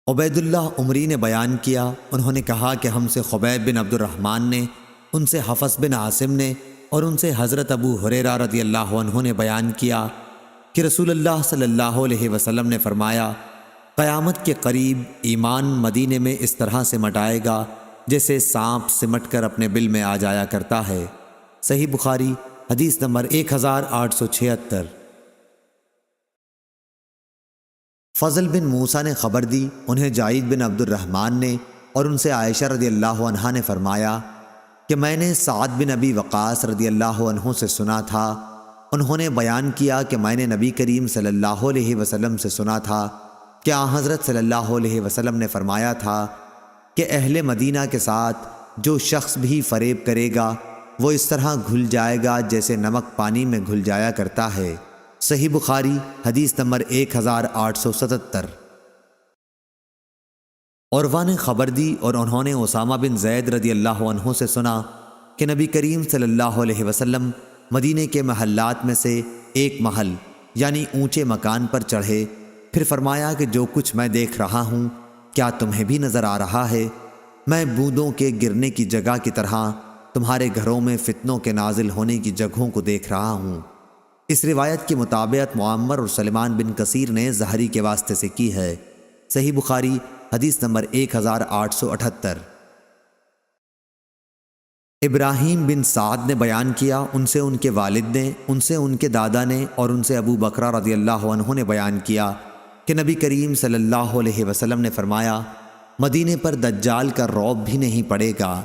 عبید اللہ عمری نے بیان کیا، انہوں نے کہا کہ ہم سے خبیب بن عبد الرحمن نے، ان سے حفص بن عاصم نے اور ان سے حضرت ابو ہریرہ رضی اللہ عنہ نے بیان کیا کہ رسول اللہ صلی اللہ علیہ وسلم نے فرمایا قیامت کے قریب ایمان مدینے میں اس طرح سمٹ آئے گا جیسے سانپ سمٹ کر اپنے بل میں آ جایا کرتا ہے۔ صحیح بخاری حدیث نمبر 1876۔ فضل بن موسیٰ نے خبر دی، انہیں جعید بن عبد الرحمن نے اور ان سے عائشہ رضی اللہ عنہا نے فرمایا کہ میں نے سعد بن ابی وقاص رضی اللہ عنہ سے سنا تھا، انہوں نے بیان کیا کہ میں نے نبی کریم صلی اللہ علیہ وسلم سے سنا تھا کہ حضرت صلی اللہ علیہ وسلم نے فرمایا تھا کہ اہل مدینہ کے ساتھ جو شخص بھی فریب کرے گا وہ اس طرح گھل جائے گا جیسے نمک پانی میں گھل جایا کرتا ہے۔ صحیح بخاری حدیث نمبر 1877۔ عروہ نے خبر دی اور انہوں نے اسامہ بن زید رضی اللہ عنہ سے سنا کہ نبی کریم صلی اللہ علیہ وسلم مدینے کے محلات میں سے ایک محل یعنی اونچے مکان پر چڑھے، پھر فرمایا کہ جو کچھ میں دیکھ رہا ہوں کیا تمہیں بھی نظر آ رہا ہے؟ میں بوندوں کے گرنے کی جگہ کی طرح تمہارے گھروں میں فتنوں کے نازل ہونے کی جگہوں کو دیکھ رہا ہوں۔ اس روایت کی مطابقت معمر اور سلیمان بن کثیر نے زہری کے واسطے سے کی ہے۔ صحیح بخاری حدیث نمبر 1878۔ ابراہیم بن سعد نے بیان کیا، ان سے ان کے والد نے، ان سے ان کے دادا نے، اور ان سے ابو بکرہ رضی اللہ عنہ نے بیان کیا کہ نبی کریم صلی اللہ علیہ وسلم نے فرمایا، مدینے پر دجال کا رعب بھی نہیں پڑے گا۔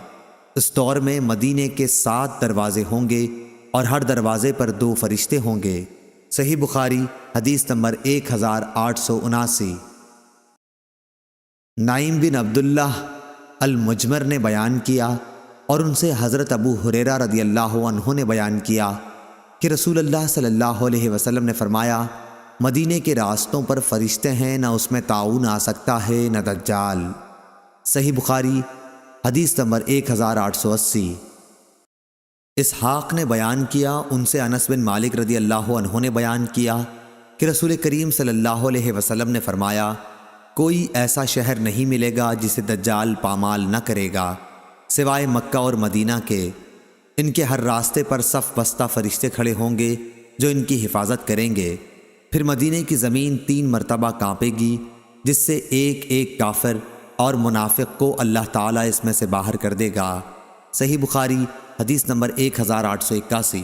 اس دور میں مدینے کے 7 دروازے ہوں گے اور ہر دروازے پر 2 فرشتے ہوں گے۔ صحیح بخاری حدیث نمبر 1879۔ نعیم بن عبداللہ المجمر نے بیان کیا اور ان سے حضرت ابو ہریرہ رضی اللہ عنہ نے بیان کیا کہ رسول اللہ صلی اللہ علیہ وسلم نے فرمایا، مدینے کے راستوں پر فرشتے ہیں، نہ اس میں طاعون آ سکتا ہے نہ دجال۔ صحیح بخاری حدیث نمبر 1880۔ اسحاق نے بیان کیا، ان سے انس بن مالک رضی اللہ عنہ نے بیان کیا کہ رسول کریم صلی اللہ علیہ وسلم نے فرمایا، کوئی ایسا شہر نہیں ملے گا جسے دجال پامال نہ کرے گا سوائے مکہ اور مدینہ کے۔ ان کے ہر راستے پر صف بستہ فرشتے کھڑے ہوں گے جو ان کی حفاظت کریں گے۔ پھر مدینے کی زمین 3 مرتبہ کانپے گی، جس سے ایک ایک کافر اور منافق کو اللہ تعالیٰ اس میں سے باہر کر دے گا۔ صحیح بخاری حدیث نمبر 1881۔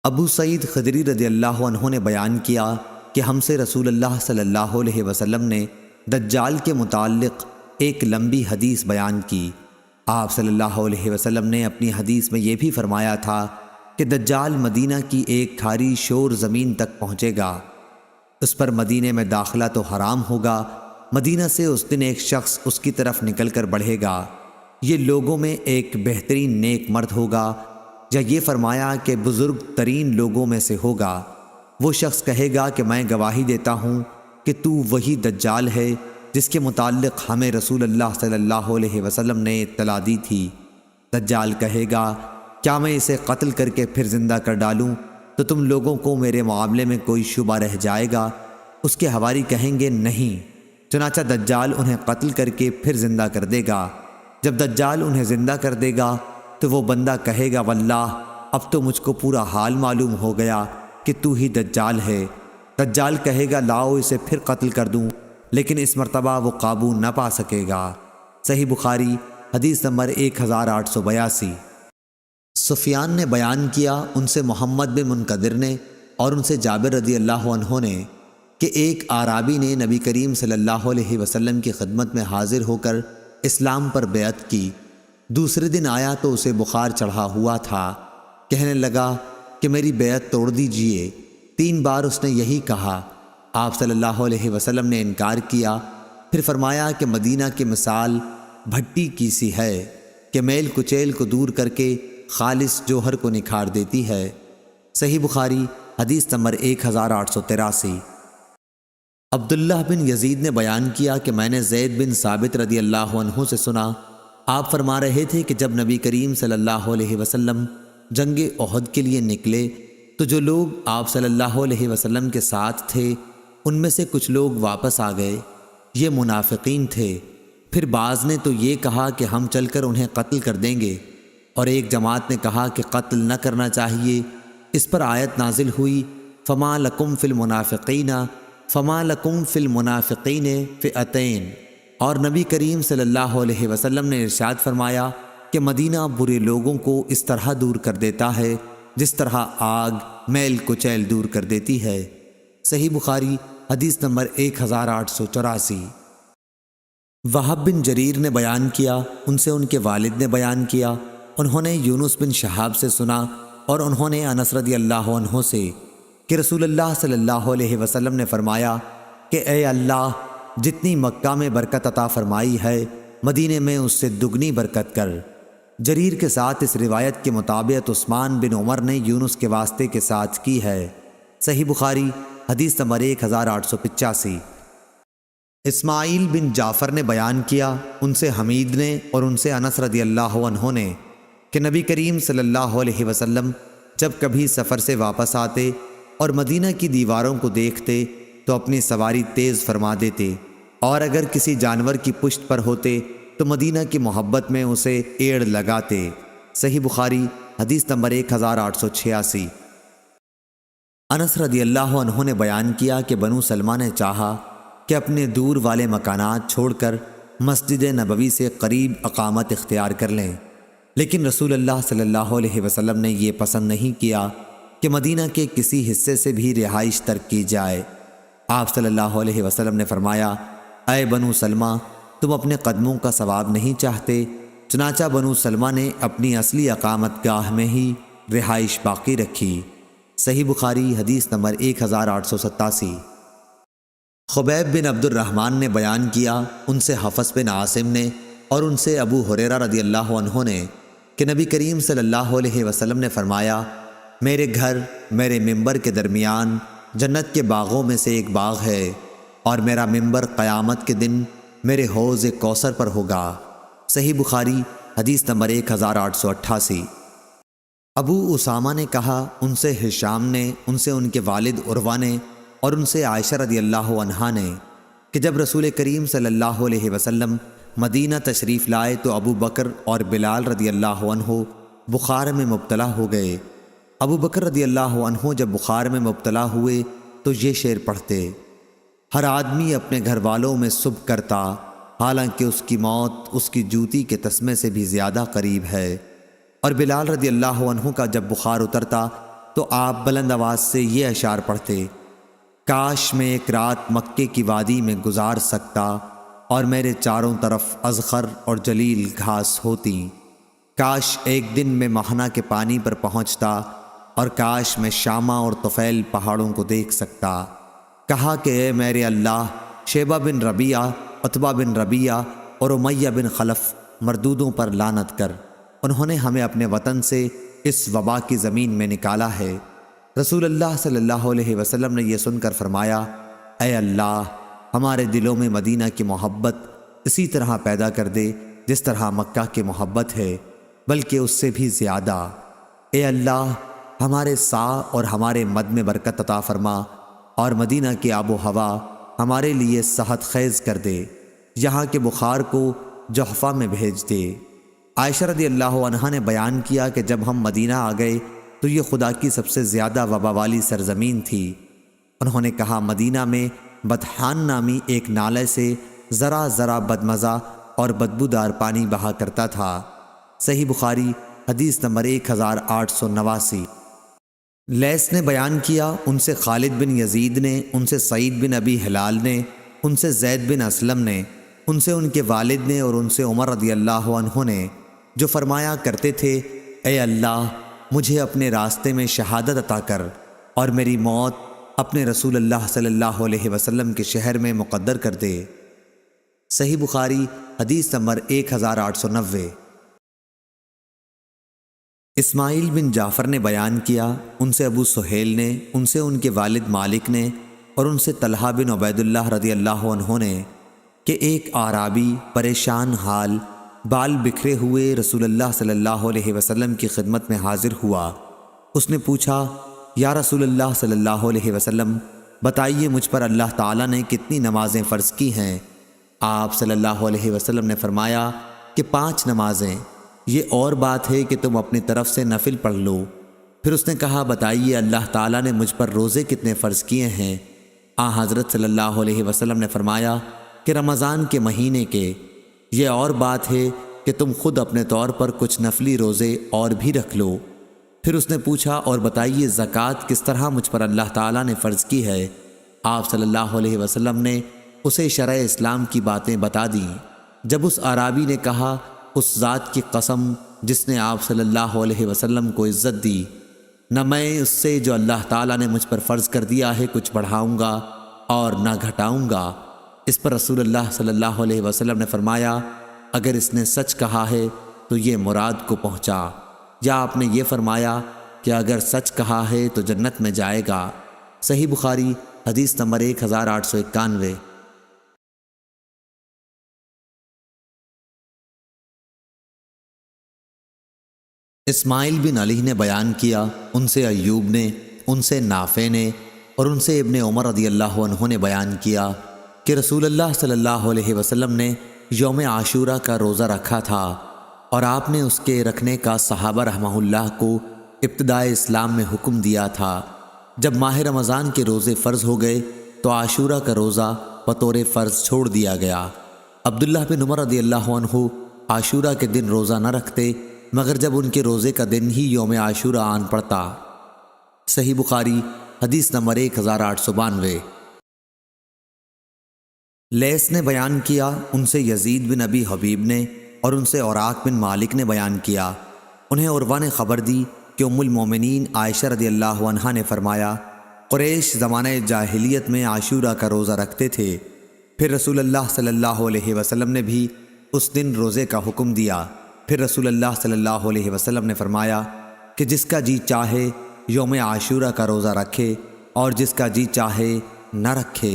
ابو سعید خدری رضی اللہ عنہ نے بیان کیا کہ ہم سے رسول اللہ صلی اللہ علیہ وسلم نے دجال کے متعلق ایک لمبی حدیث بیان کی۔ آپ صلی اللہ علیہ وسلم نے اپنی حدیث میں یہ بھی فرمایا تھا کہ دجال مدینہ کی ایک کھاری شور زمین تک پہنچے گا، اس پر مدینے میں داخلہ تو حرام ہوگا، مدینہ سے اس دن ایک شخص اس کی طرف نکل کر بڑھے گا، یہ لوگوں میں ایک بہترین نیک مرد ہوگا، یا یہ فرمایا کہ بزرگ ترین لوگوں میں سے ہوگا۔ وہ شخص کہے گا کہ میں گواہی دیتا ہوں کہ تو وہی دجال ہے جس کے متعلق ہمیں رسول اللہ صلی اللہ علیہ وسلم نے اطلاع دی تھی۔ دجال کہے گا، کیا میں اسے قتل کر کے پھر زندہ کر ڈالوں تو تم لوگوں کو میرے معاملے میں کوئی شبہ رہ جائے گا؟ اس کے حواری کہیں گے نہیں۔ چنانچہ دجال انہیں قتل کر کے پھر زندہ کر دے گا۔ جب دجال انہیں زندہ کر دے گا تو وہ بندہ کہے گا، واللہ اب تو مجھ کو پورا حال معلوم ہو گیا کہ تو ہی دجال ہے۔ دجال کہے گا، لاؤ اسے پھر قتل کر دوں، لیکن اس مرتبہ وہ قابو نہ پا سکے گا۔ صحیح بخاری حدیث نمبر 1882۔ سفیان نے بیان کیا، ان سے محمد بن منقدر نے اور ان سے جابر رضی اللہ عنہ نے کہ ایک اعرابی نے نبی کریم صلی اللہ علیہ وسلم کی خدمت میں حاضر ہو کر اسلام پر بیعت کی۔ دوسرے دن آیا تو اسے بخار چڑھا ہوا تھا، کہنے لگا کہ میری بیعت توڑ دیجئے۔ 3 بار اس نے یہی کہا۔ آپ صلی اللہ علیہ وسلم نے انکار کیا، پھر فرمایا کہ مدینہ کی مثال بھٹی کی سی ہے کہ میل کچیل کو دور کر کے خالص جوہر کو نکھار دیتی ہے۔ صحیح بخاری حدیث نمبر 1883۔ عبداللہ بن یزید نے بیان کیا کہ میں نے زید بن ثابت رضی اللہ عنہ سے سنا، آپ فرما رہے تھے کہ جب نبی کریم صلی اللہ علیہ وسلم جنگ احد کے لیے نکلے تو جو لوگ آپ صلی اللہ علیہ وسلم کے ساتھ تھے ان میں سے کچھ لوگ واپس آ گئے، یہ منافقین تھے۔ پھر بعض نے تو یہ کہا کہ ہم چل کر انہیں قتل کر دیں گے، اور ایک جماعت نے کہا کہ قتل نہ کرنا چاہیے۔ اس پر آیت نازل ہوئی، فما لکم فی المنافقین فئتین، اور نبی کریم صلی اللہ علیہ وسلم نے ارشاد فرمایا کہ مدینہ برے لوگوں کو اس طرح دور کر دیتا ہے جس طرح آگ میل کچیل دور کر دیتی ہے۔ صحیح بخاری حدیث نمبر 1884۔ وہب بن جریر نے بیان کیا، ان سے ان کے والد نے بیان کیا، انہوں نے یونس بن شہاب سے سنا اور انہوں نے انس رضی اللہ عنہ سے کہ رسول اللہ صلی اللہ علیہ وسلم نے فرمایا کہ اے اللہ، جتنی مکہ میں برکت عطا فرمائی ہے مدینے میں اس سے دگنی برکت کر۔ جریر کے ساتھ اس روایت کے مطابق عثمان بن عمر نے یونس کے واسطے کے ساتھ کی ہے۔ صحیح بخاری حدیث نمبر 1885۔ اسماعیل بن جعفر نے بیان کیا، ان سے حمید نے اور ان سے انس رضی اللہ عنہ نے کہ نبی کریم صلی اللہ علیہ وسلم جب کبھی سفر سے واپس آتے اور مدینہ کی دیواروں کو دیکھتے تو اپنی سواری تیز فرما دیتے، اور اگر کسی جانور کی پشت پر ہوتے تو مدینہ کی محبت میں اسے ایڑ لگاتے۔ صحیح بخاری حدیث نمبر 1886۔ انس رضی اللہ عنہ نے بیان کیا کہ بنو سلمہ نے چاہا کہ اپنے دور والے مکانات چھوڑ کر مسجد نبوی سے قریب اقامت اختیار کر لیں، لیکن رسول اللہ صلی اللہ علیہ وسلم نے یہ پسند نہیں کیا کہ مدینہ کے کسی حصے سے بھی رہائش ترک کی جائے۔ آپ صلی اللہ علیہ وسلم نے فرمایا، اے بنو سلمہ، تم اپنے قدموں کا ثواب نہیں چاہتے؟ چنانچہ بنو سلمہ نے اپنی اصلی اقامت گاہ میں ہی رہائش باقی رکھی۔ صحیح بخاری حدیث نمبر 1887۔ خبیب بن عبد الرحمن نے بیان کیا، ان سے حفص بن عاصم نے اور ان سے ابو ہریرہ رضی اللہ عنہ نے کہ نبی کریم صلی اللہ علیہ وسلم نے فرمایا، میرے گھر میرے ممبر کے درمیان جنت کے باغوں میں سے ایک باغ ہے، اور میرا ممبر قیامت کے دن میرے حوض کوثر پر ہوگا۔ صحیح بخاری حدیث نمبر 1888۔ ابو اسامہ نے کہا، ان سے ہشام نے، ان سے ان کے والد عروہ نے، اور ان سے عائشہ رضی اللہ عنہا نے کہ جب رسول کریم صلی اللہ علیہ وسلم مدینہ تشریف لائے تو ابو بکر اور بلال رضی اللہ عنہ بخار میں مبتلا ہو گئے۔ ابو بکر رضی اللہ عنہ جب بخار میں مبتلا ہوئے تو یہ شعر پڑھتے، ہر آدمی اپنے گھر والوں میں صبح کرتا، حالانکہ اس کی موت اس کی جوتی کے تسمے سے بھی زیادہ قریب ہے۔ اور بلال رضی اللہ عنہ کا جب بخار اترتا تو آپ بلند آواز سے یہ اشعار پڑھتے، کاش میں ایک رات مکے کی وادی میں گزار سکتا، اور میرے چاروں طرف اذخر اور جلیل گھاس ہوتی، کاش ایک دن میں مہنا کے پانی پر پہنچتا، اور کاش میں شامہ اور طفیل پہاڑوں کو دیکھ سکتا۔ کہا کہ اے میرے اللہ، شیبہ بن ربیعہ، عتبہ بن ربیعہ اور امیہ بن خلف مردودوں پر لعنت کر، انہوں نے ہمیں اپنے وطن سے اس وبا کی زمین میں نکالا ہے۔ رسول اللہ صلی اللہ علیہ وسلم نے یہ سن کر فرمایا، اے اللہ، ہمارے دلوں میں مدینہ کی محبت اسی طرح پیدا کر دے جس طرح مکہ کی محبت ہے، بلکہ اس سے بھی زیادہ۔ اے اللہ، ہمارے سا اور ہمارے مد میں برکت عطا فرما، اور مدینہ کی آب و ہوا ہمارے لیے صحت خیز کر دے، یہاں کے بخار کو جحفہ میں بھیج دے۔ عائشہ رضی اللہ عنہا نے بیان کیا کہ جب ہم مدینہ آ گئے تو یہ خدا کی سب سے زیادہ وبا والی سرزمین تھی۔ انہوں نے کہا، مدینہ میں بطحان نامی ایک نالے سے ذرا ذرا بدمزہ اور بدبودار پانی بہا کرتا تھا۔ صحیح بخاری حدیث نمبر 1889۔ لیث نے بیان کیا، ان سے خالد بن یزید نے، ان سے سعید بن ابی ہلال نے، ان سے زید بن اسلم نے، ان سے ان کے والد نے، اور ان سے عمر رضی اللہ عنہ نے، جو فرمایا کرتے تھے، اے اللہ، مجھے اپنے راستے میں شہادت عطا کر، اور میری موت اپنے رسول اللہ صلی اللہ علیہ وسلم کے شہر میں مقدر کر دے۔ صحیح بخاری حدیث نمبر 1890۔ اسماعیل بن جعفر نے بیان کیا، ان سے ابو سہیل نے، ان سے ان کے والد مالک نے، اور ان سے طلحہ بن عبید اللہ رضی اللہ عنہ نے کہ ایک اعرابی پریشان حال بال بکھرے ہوئے رسول اللہ صلی اللہ علیہ وسلم کی خدمت میں حاضر ہوا۔ اس نے پوچھا، یا رسول اللہ صلی اللہ علیہ وسلم، بتائیے مجھ پر اللہ تعالیٰ نے کتنی نمازیں فرض کی ہیں؟ آپ صلی اللہ علیہ وسلم نے فرمایا کہ 5 نمازیں، یہ اور بات ہے کہ تم اپنی طرف سے نفل پڑھ لو۔ پھر اس نے کہا، بتائیے اللہ تعالیٰ نے مجھ پر روزے کتنے فرض کیے ہیں؟ حضرت صلی اللہ علیہ وسلم نے فرمایا کہ رمضان کے مہینے کے، یہ اور بات ہے کہ تم خود اپنے طور پر کچھ نفلی روزے اور بھی رکھ لو۔ پھر اس نے پوچھا، اور بتائیے زکوٰۃ کس طرح مجھ پر اللہ تعالیٰ نے فرض کی ہے؟ آپ صلی اللہ علیہ وسلم نے اسے شرع اسلام کی باتیں بتا دیں۔ جب اس اعرابی نے کہا، اس ذات کی قسم جس نے آپ صلی اللہ علیہ وسلم کو عزت دی، نہ میں اس سے جو اللہ تعالیٰ نے مجھ پر فرض کر دیا ہے کچھ بڑھاؤں گا اور نہ گھٹاؤں گا۔ اس پر رسول اللہ صلی اللہ علیہ وسلم نے فرمایا، اگر اس نے سچ کہا ہے تو یہ مراد کو پہنچا، یا آپ نے یہ فرمایا کہ اگر سچ کہا ہے تو جنت میں جائے گا۔ صحیح بخاری حدیث نمبر 1891۔ اسماعیل بن علی نے بیان کیا، ان سے ایوب نے، ان سے نافع نے اور ان سے ابن عمر رضی اللہ عنہ نے بیان کیا کہ رسول اللہ صلی اللہ علیہ وسلم نے یوم عاشورہ کا روزہ رکھا تھا اور آپ نے اس کے رکھنے کا صحابہ رحمہ اللہ کو ابتدائے اسلام میں حکم دیا تھا۔ جب ماہ رمضان کے روزے فرض ہو گئے تو عاشورہ کا روزہ بطور فرض چھوڑ دیا گیا۔ عبداللہ بن عمر رضی اللہ عنہ عاشورہ کے دن روزہ نہ رکھتے مگر جب ان کے روزے کا دن ہی یوم عاشورہ آن پڑتا۔ صحیح بخاری حدیث نمبر 1892۔ لیث نے بیان کیا، ان سے یزید بن ابی حبیب نے اور ان سے اوراق بن مالک نے بیان کیا، انہیں عروہ نے خبر دی کہ ام المومنین عائشہ رضی اللہ عنہا نے فرمایا، قریش زمانہ جاہلیت میں عاشورہ کا روزہ رکھتے تھے، پھر رسول اللہ صلی اللہ علیہ وسلم نے بھی اس دن روزے کا حکم دیا۔ پھر رسول اللہ صلی اللہ علیہ وسلم نے فرمایا کہ جس کا جی چاہے یوم عاشورہ کا روزہ رکھے اور جس کا جی چاہے نہ رکھے۔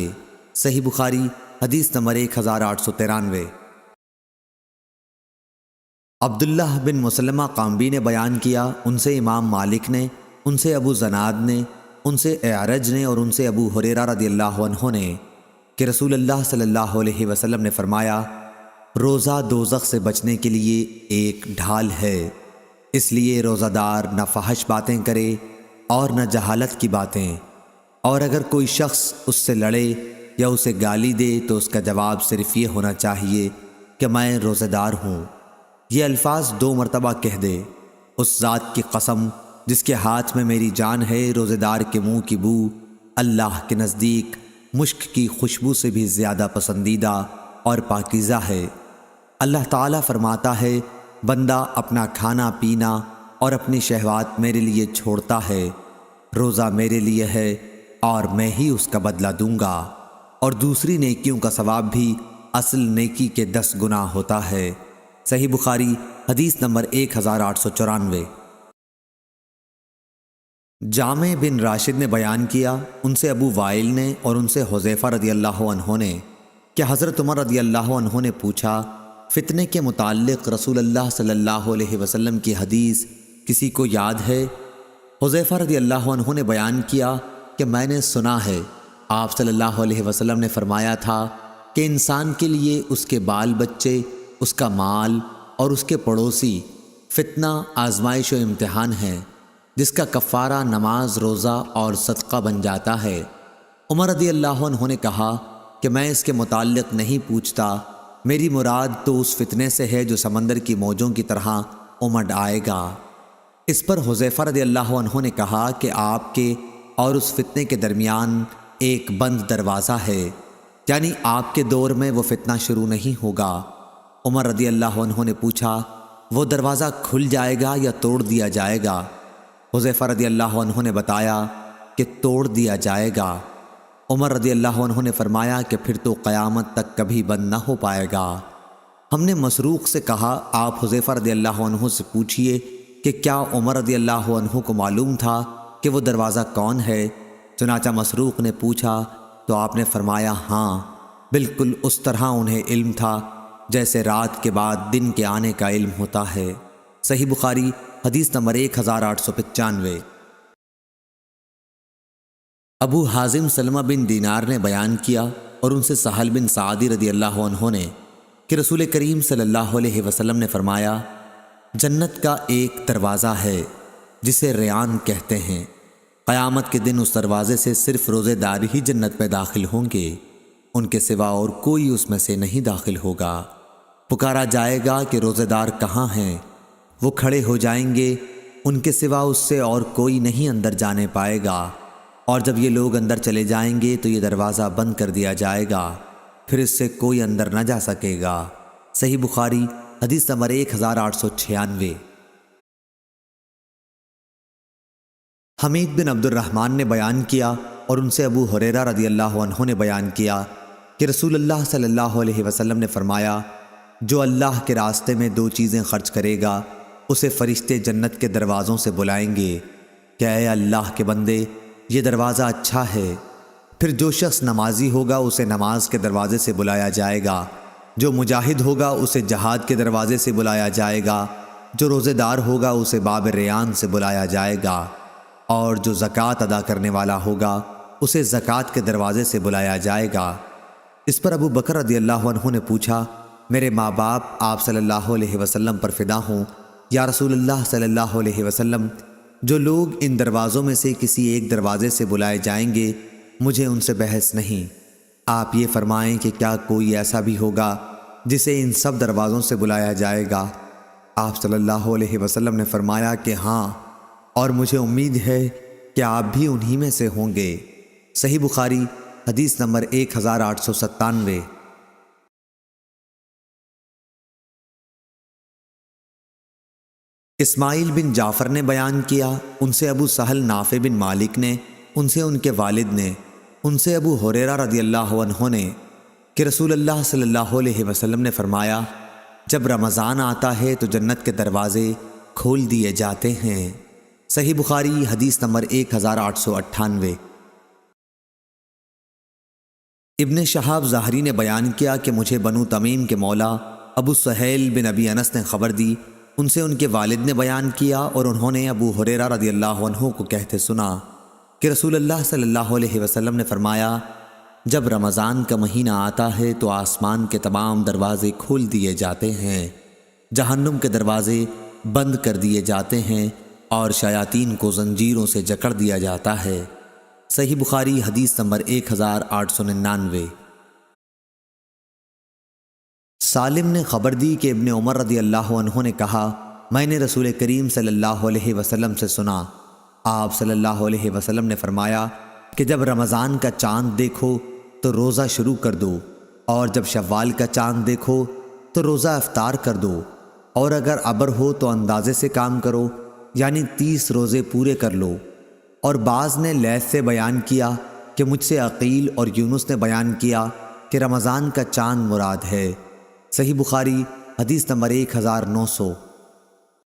صحیح بخاری حدیث نمبر 1893۔ عبداللہ بن مسلمہ قامبی نے بیان کیا، ان سے امام مالک نے، ان سے ابو زناد نے، ان سے اعرج نے اور ان سے ابو ہریرہ رضی اللہ عنہ نے کہ رسول اللہ صلی اللہ علیہ وسلم نے فرمایا، روزہ دوزخ سے بچنے کے لیے ایک ڈھال ہے، اس لیے روزہ دار نہ فحش باتیں کرے اور نہ جہالت کی باتیں، اور اگر کوئی شخص اس سے لڑے یا اسے گالی دے تو اس کا جواب صرف یہ ہونا چاہیے کہ میں روزہ دار ہوں۔ یہ الفاظ 2 مرتبہ کہہ دے، اس ذات کی قسم جس کے ہاتھ میں میری جان ہے، روزہ دار کے منہ کی بو اللہ کے نزدیک مشک کی خوشبو سے بھی زیادہ پسندیدہ اور پاکیزہ ہے۔ اللہ تعالیٰ فرماتا ہے، بندہ اپنا کھانا پینا اور اپنی شہوات میرے لیے چھوڑتا ہے، روزہ میرے لیے ہے اور میں ہی اس کا بدلہ دوں گا، اور دوسری نیکیوں کا ثواب بھی اصل نیکی کے 10 گنا ہوتا ہے۔ صحیح بخاری حدیث نمبر 1894۔ جامع بن راشد نے بیان کیا، ان سے ابو وائل نے اور ان سے حذیفہ رضی اللہ عنہ نے کہ حضرت عمر رضی اللہ عنہ نے پوچھا، فتنے کے متعلق رسول اللہ صلی اللہ علیہ وسلم کی حدیث کسی کو یاد ہے؟ حذیفہ رضی اللہ عنہ نے بیان کیا کہ میں نے سنا ہے، آپ صلی اللہ علیہ وسلم نے فرمایا تھا کہ انسان کے لیے اس کے بال بچے، اس کا مال اور اس کے پڑوسی فتنہ، آزمائش و امتحان ہے، جس کا کفارہ نماز، روزہ اور صدقہ بن جاتا ہے۔ عمر رضی اللہ عنہ نے کہا کہ میں اس کے متعلق نہیں پوچھتا، میری مراد تو اس فتنے سے ہے جو سمندر کی موجوں کی طرح امڈ آئے گا۔ اس پر حذیفہ رضی اللہ عنہ نے کہا کہ آپ کے اور اس فتنے کے درمیان ایک بند دروازہ ہے، یعنی آپ کے دور میں وہ فتنہ شروع نہیں ہوگا۔ عمر رضی اللہ عنہ نے پوچھا، وہ دروازہ کھل جائے گا یا توڑ دیا جائے گا؟ حذیفہ رضی اللہ عنہ نے بتایا کہ توڑ دیا جائے گا۔ عمر رضی اللہ عنہ نے فرمایا کہ پھر تو قیامت تک کبھی بند نہ ہو پائے گا۔ ہم نے مسروق سے کہا، آپ حذیفہ رضی اللہ عنہ سے پوچھئے کہ کیا عمر رضی اللہ عنہ کو معلوم تھا کہ وہ دروازہ کون ہے؟ چنانچہ مسروق نے پوچھا تو آپ نے فرمایا، ہاں، بالکل اس طرح انہیں علم تھا جیسے رات کے بعد دن کے آنے کا علم ہوتا ہے۔ صحیح بخاری حدیث نمبر 1895۔ ابو حازم سلمہ بن دینار نے بیان کیا اور ان سے سہل بن سعدی رضی اللہ عنہ نے کہ رسول کریم صلی اللہ علیہ وسلم نے فرمایا، جنت کا ایک دروازہ ہے جسے ریان کہتے ہیں، قیامت کے دن اس دروازے سے صرف روزے دار ہی جنت میں داخل ہوں گے، ان کے سوا اور کوئی اس میں سے نہیں داخل ہوگا۔ پکارا جائے گا کہ روزے دار کہاں ہیں؟ وہ کھڑے ہو جائیں گے، ان کے سوا اس سے اور کوئی نہیں اندر جانے پائے گا، اور جب یہ لوگ اندر چلے جائیں گے تو یہ دروازہ بند کر دیا جائے گا، پھر اس سے کوئی اندر نہ جا سکے گا۔ صحیح بخاری حدیث نمبر 1896۔ حمید بن عبد الرحمن نے بیان کیا اور ان سے ابو ہریرہ رضی اللہ عنہ نے بیان کیا کہ رسول اللہ صلی اللہ علیہ وسلم نے فرمایا، جو اللہ کے راستے میں 2 چیزیں خرچ کرے گا اسے فرشتے جنت کے دروازوں سے بلائیں گے کہ اے اللہ کے بندے، یہ دروازہ اچھا ہے۔ پھر جو شخص نمازی ہوگا اسے نماز کے دروازے سے بلایا جائے گا، جو مجاہد ہوگا اسے جہاد کے دروازے سے بلایا جائے گا، جو روزے دار ہوگا اسے باب ریان سے بلایا جائے گا۔ اور جو زکوٰۃ ادا کرنے والا ہوگا اسے زکوٰۃ کے دروازے سے بلایا جائے گا۔ اس پر ابو بکر رضی اللہ عنہ نے پوچھا، میرے ماں باپ آپ صلی اللہ علیہ وسلم پر فدا ہوں، یا رسول اللہ صلی اللہ علیہ وسلم، جو لوگ ان دروازوں میں سے کسی ایک دروازے سے بلائے جائیں گے مجھے ان سے بحث نہیں، آپ یہ فرمائیں کہ کیا کوئی ایسا بھی ہوگا جسے ان سب دروازوں سے بلایا جائے گا؟ آپ صلی اللہ علیہ وسلم نے فرمایا کہ ہاں، اور مجھے امید ہے کہ آپ بھی انہی میں سے ہوں گے۔ صحیح بخاری حدیث نمبر 1897۔ اسماعیل بن جعفر نے بیان کیا، ان سے ابو سہل نافع بن مالک نے، ان سے ان کے والد نے، ان سے ابو ہریرہ رضی اللہ عنہ نے کہ رسول اللہ صلی اللہ علیہ وسلم نے فرمایا، جب رمضان آتا ہے تو جنت کے دروازے کھول دیے جاتے ہیں۔ صحیح بخاری حدیث نمبر 1898۔ ابن شہاب ظاہری نے بیان کیا کہ مجھے بنو تمیم کے مولا ابو سہیل بن ابی انس نے خبر دی، ان سے ان کے والد نے بیان کیا اور انہوں نے ابو ہریرہ رضی اللہ عنہ کو کہتے سنا کہ رسول اللہ صلی اللہ علیہ وسلم نے فرمایا، جب رمضان کا مہینہ آتا ہے تو آسمان کے تمام دروازے کھول دیے جاتے ہیں، جہنم کے دروازے بند کر دیے جاتے ہیں اور شیاطین کو زنجیروں سے جکڑ دیا جاتا ہے۔ صحیح بخاری حدیث نمبر 1899۔ سالم نے خبر دی کہ ابن عمر رضی اللہ عنہ نے کہا، میں نے رسول کریم صلی اللہ علیہ وسلم سے سنا، آپ صلی اللہ علیہ وسلم نے فرمایا کہ جب رمضان کا چاند دیکھو تو روزہ شروع کر دو، اور جب شوال کا چاند دیکھو تو روزہ افطار کر دو، اور اگر ابر ہو تو اندازے سے کام کرو، یعنی 30 روزے پورے کر لو۔ اور بعض نے لیث سے بیان کیا کہ مجھ سے عقیل اور یونس نے بیان کیا کہ رمضان کا چاند مراد ہے۔ صحیح بخاری حدیث نمبر 1900۔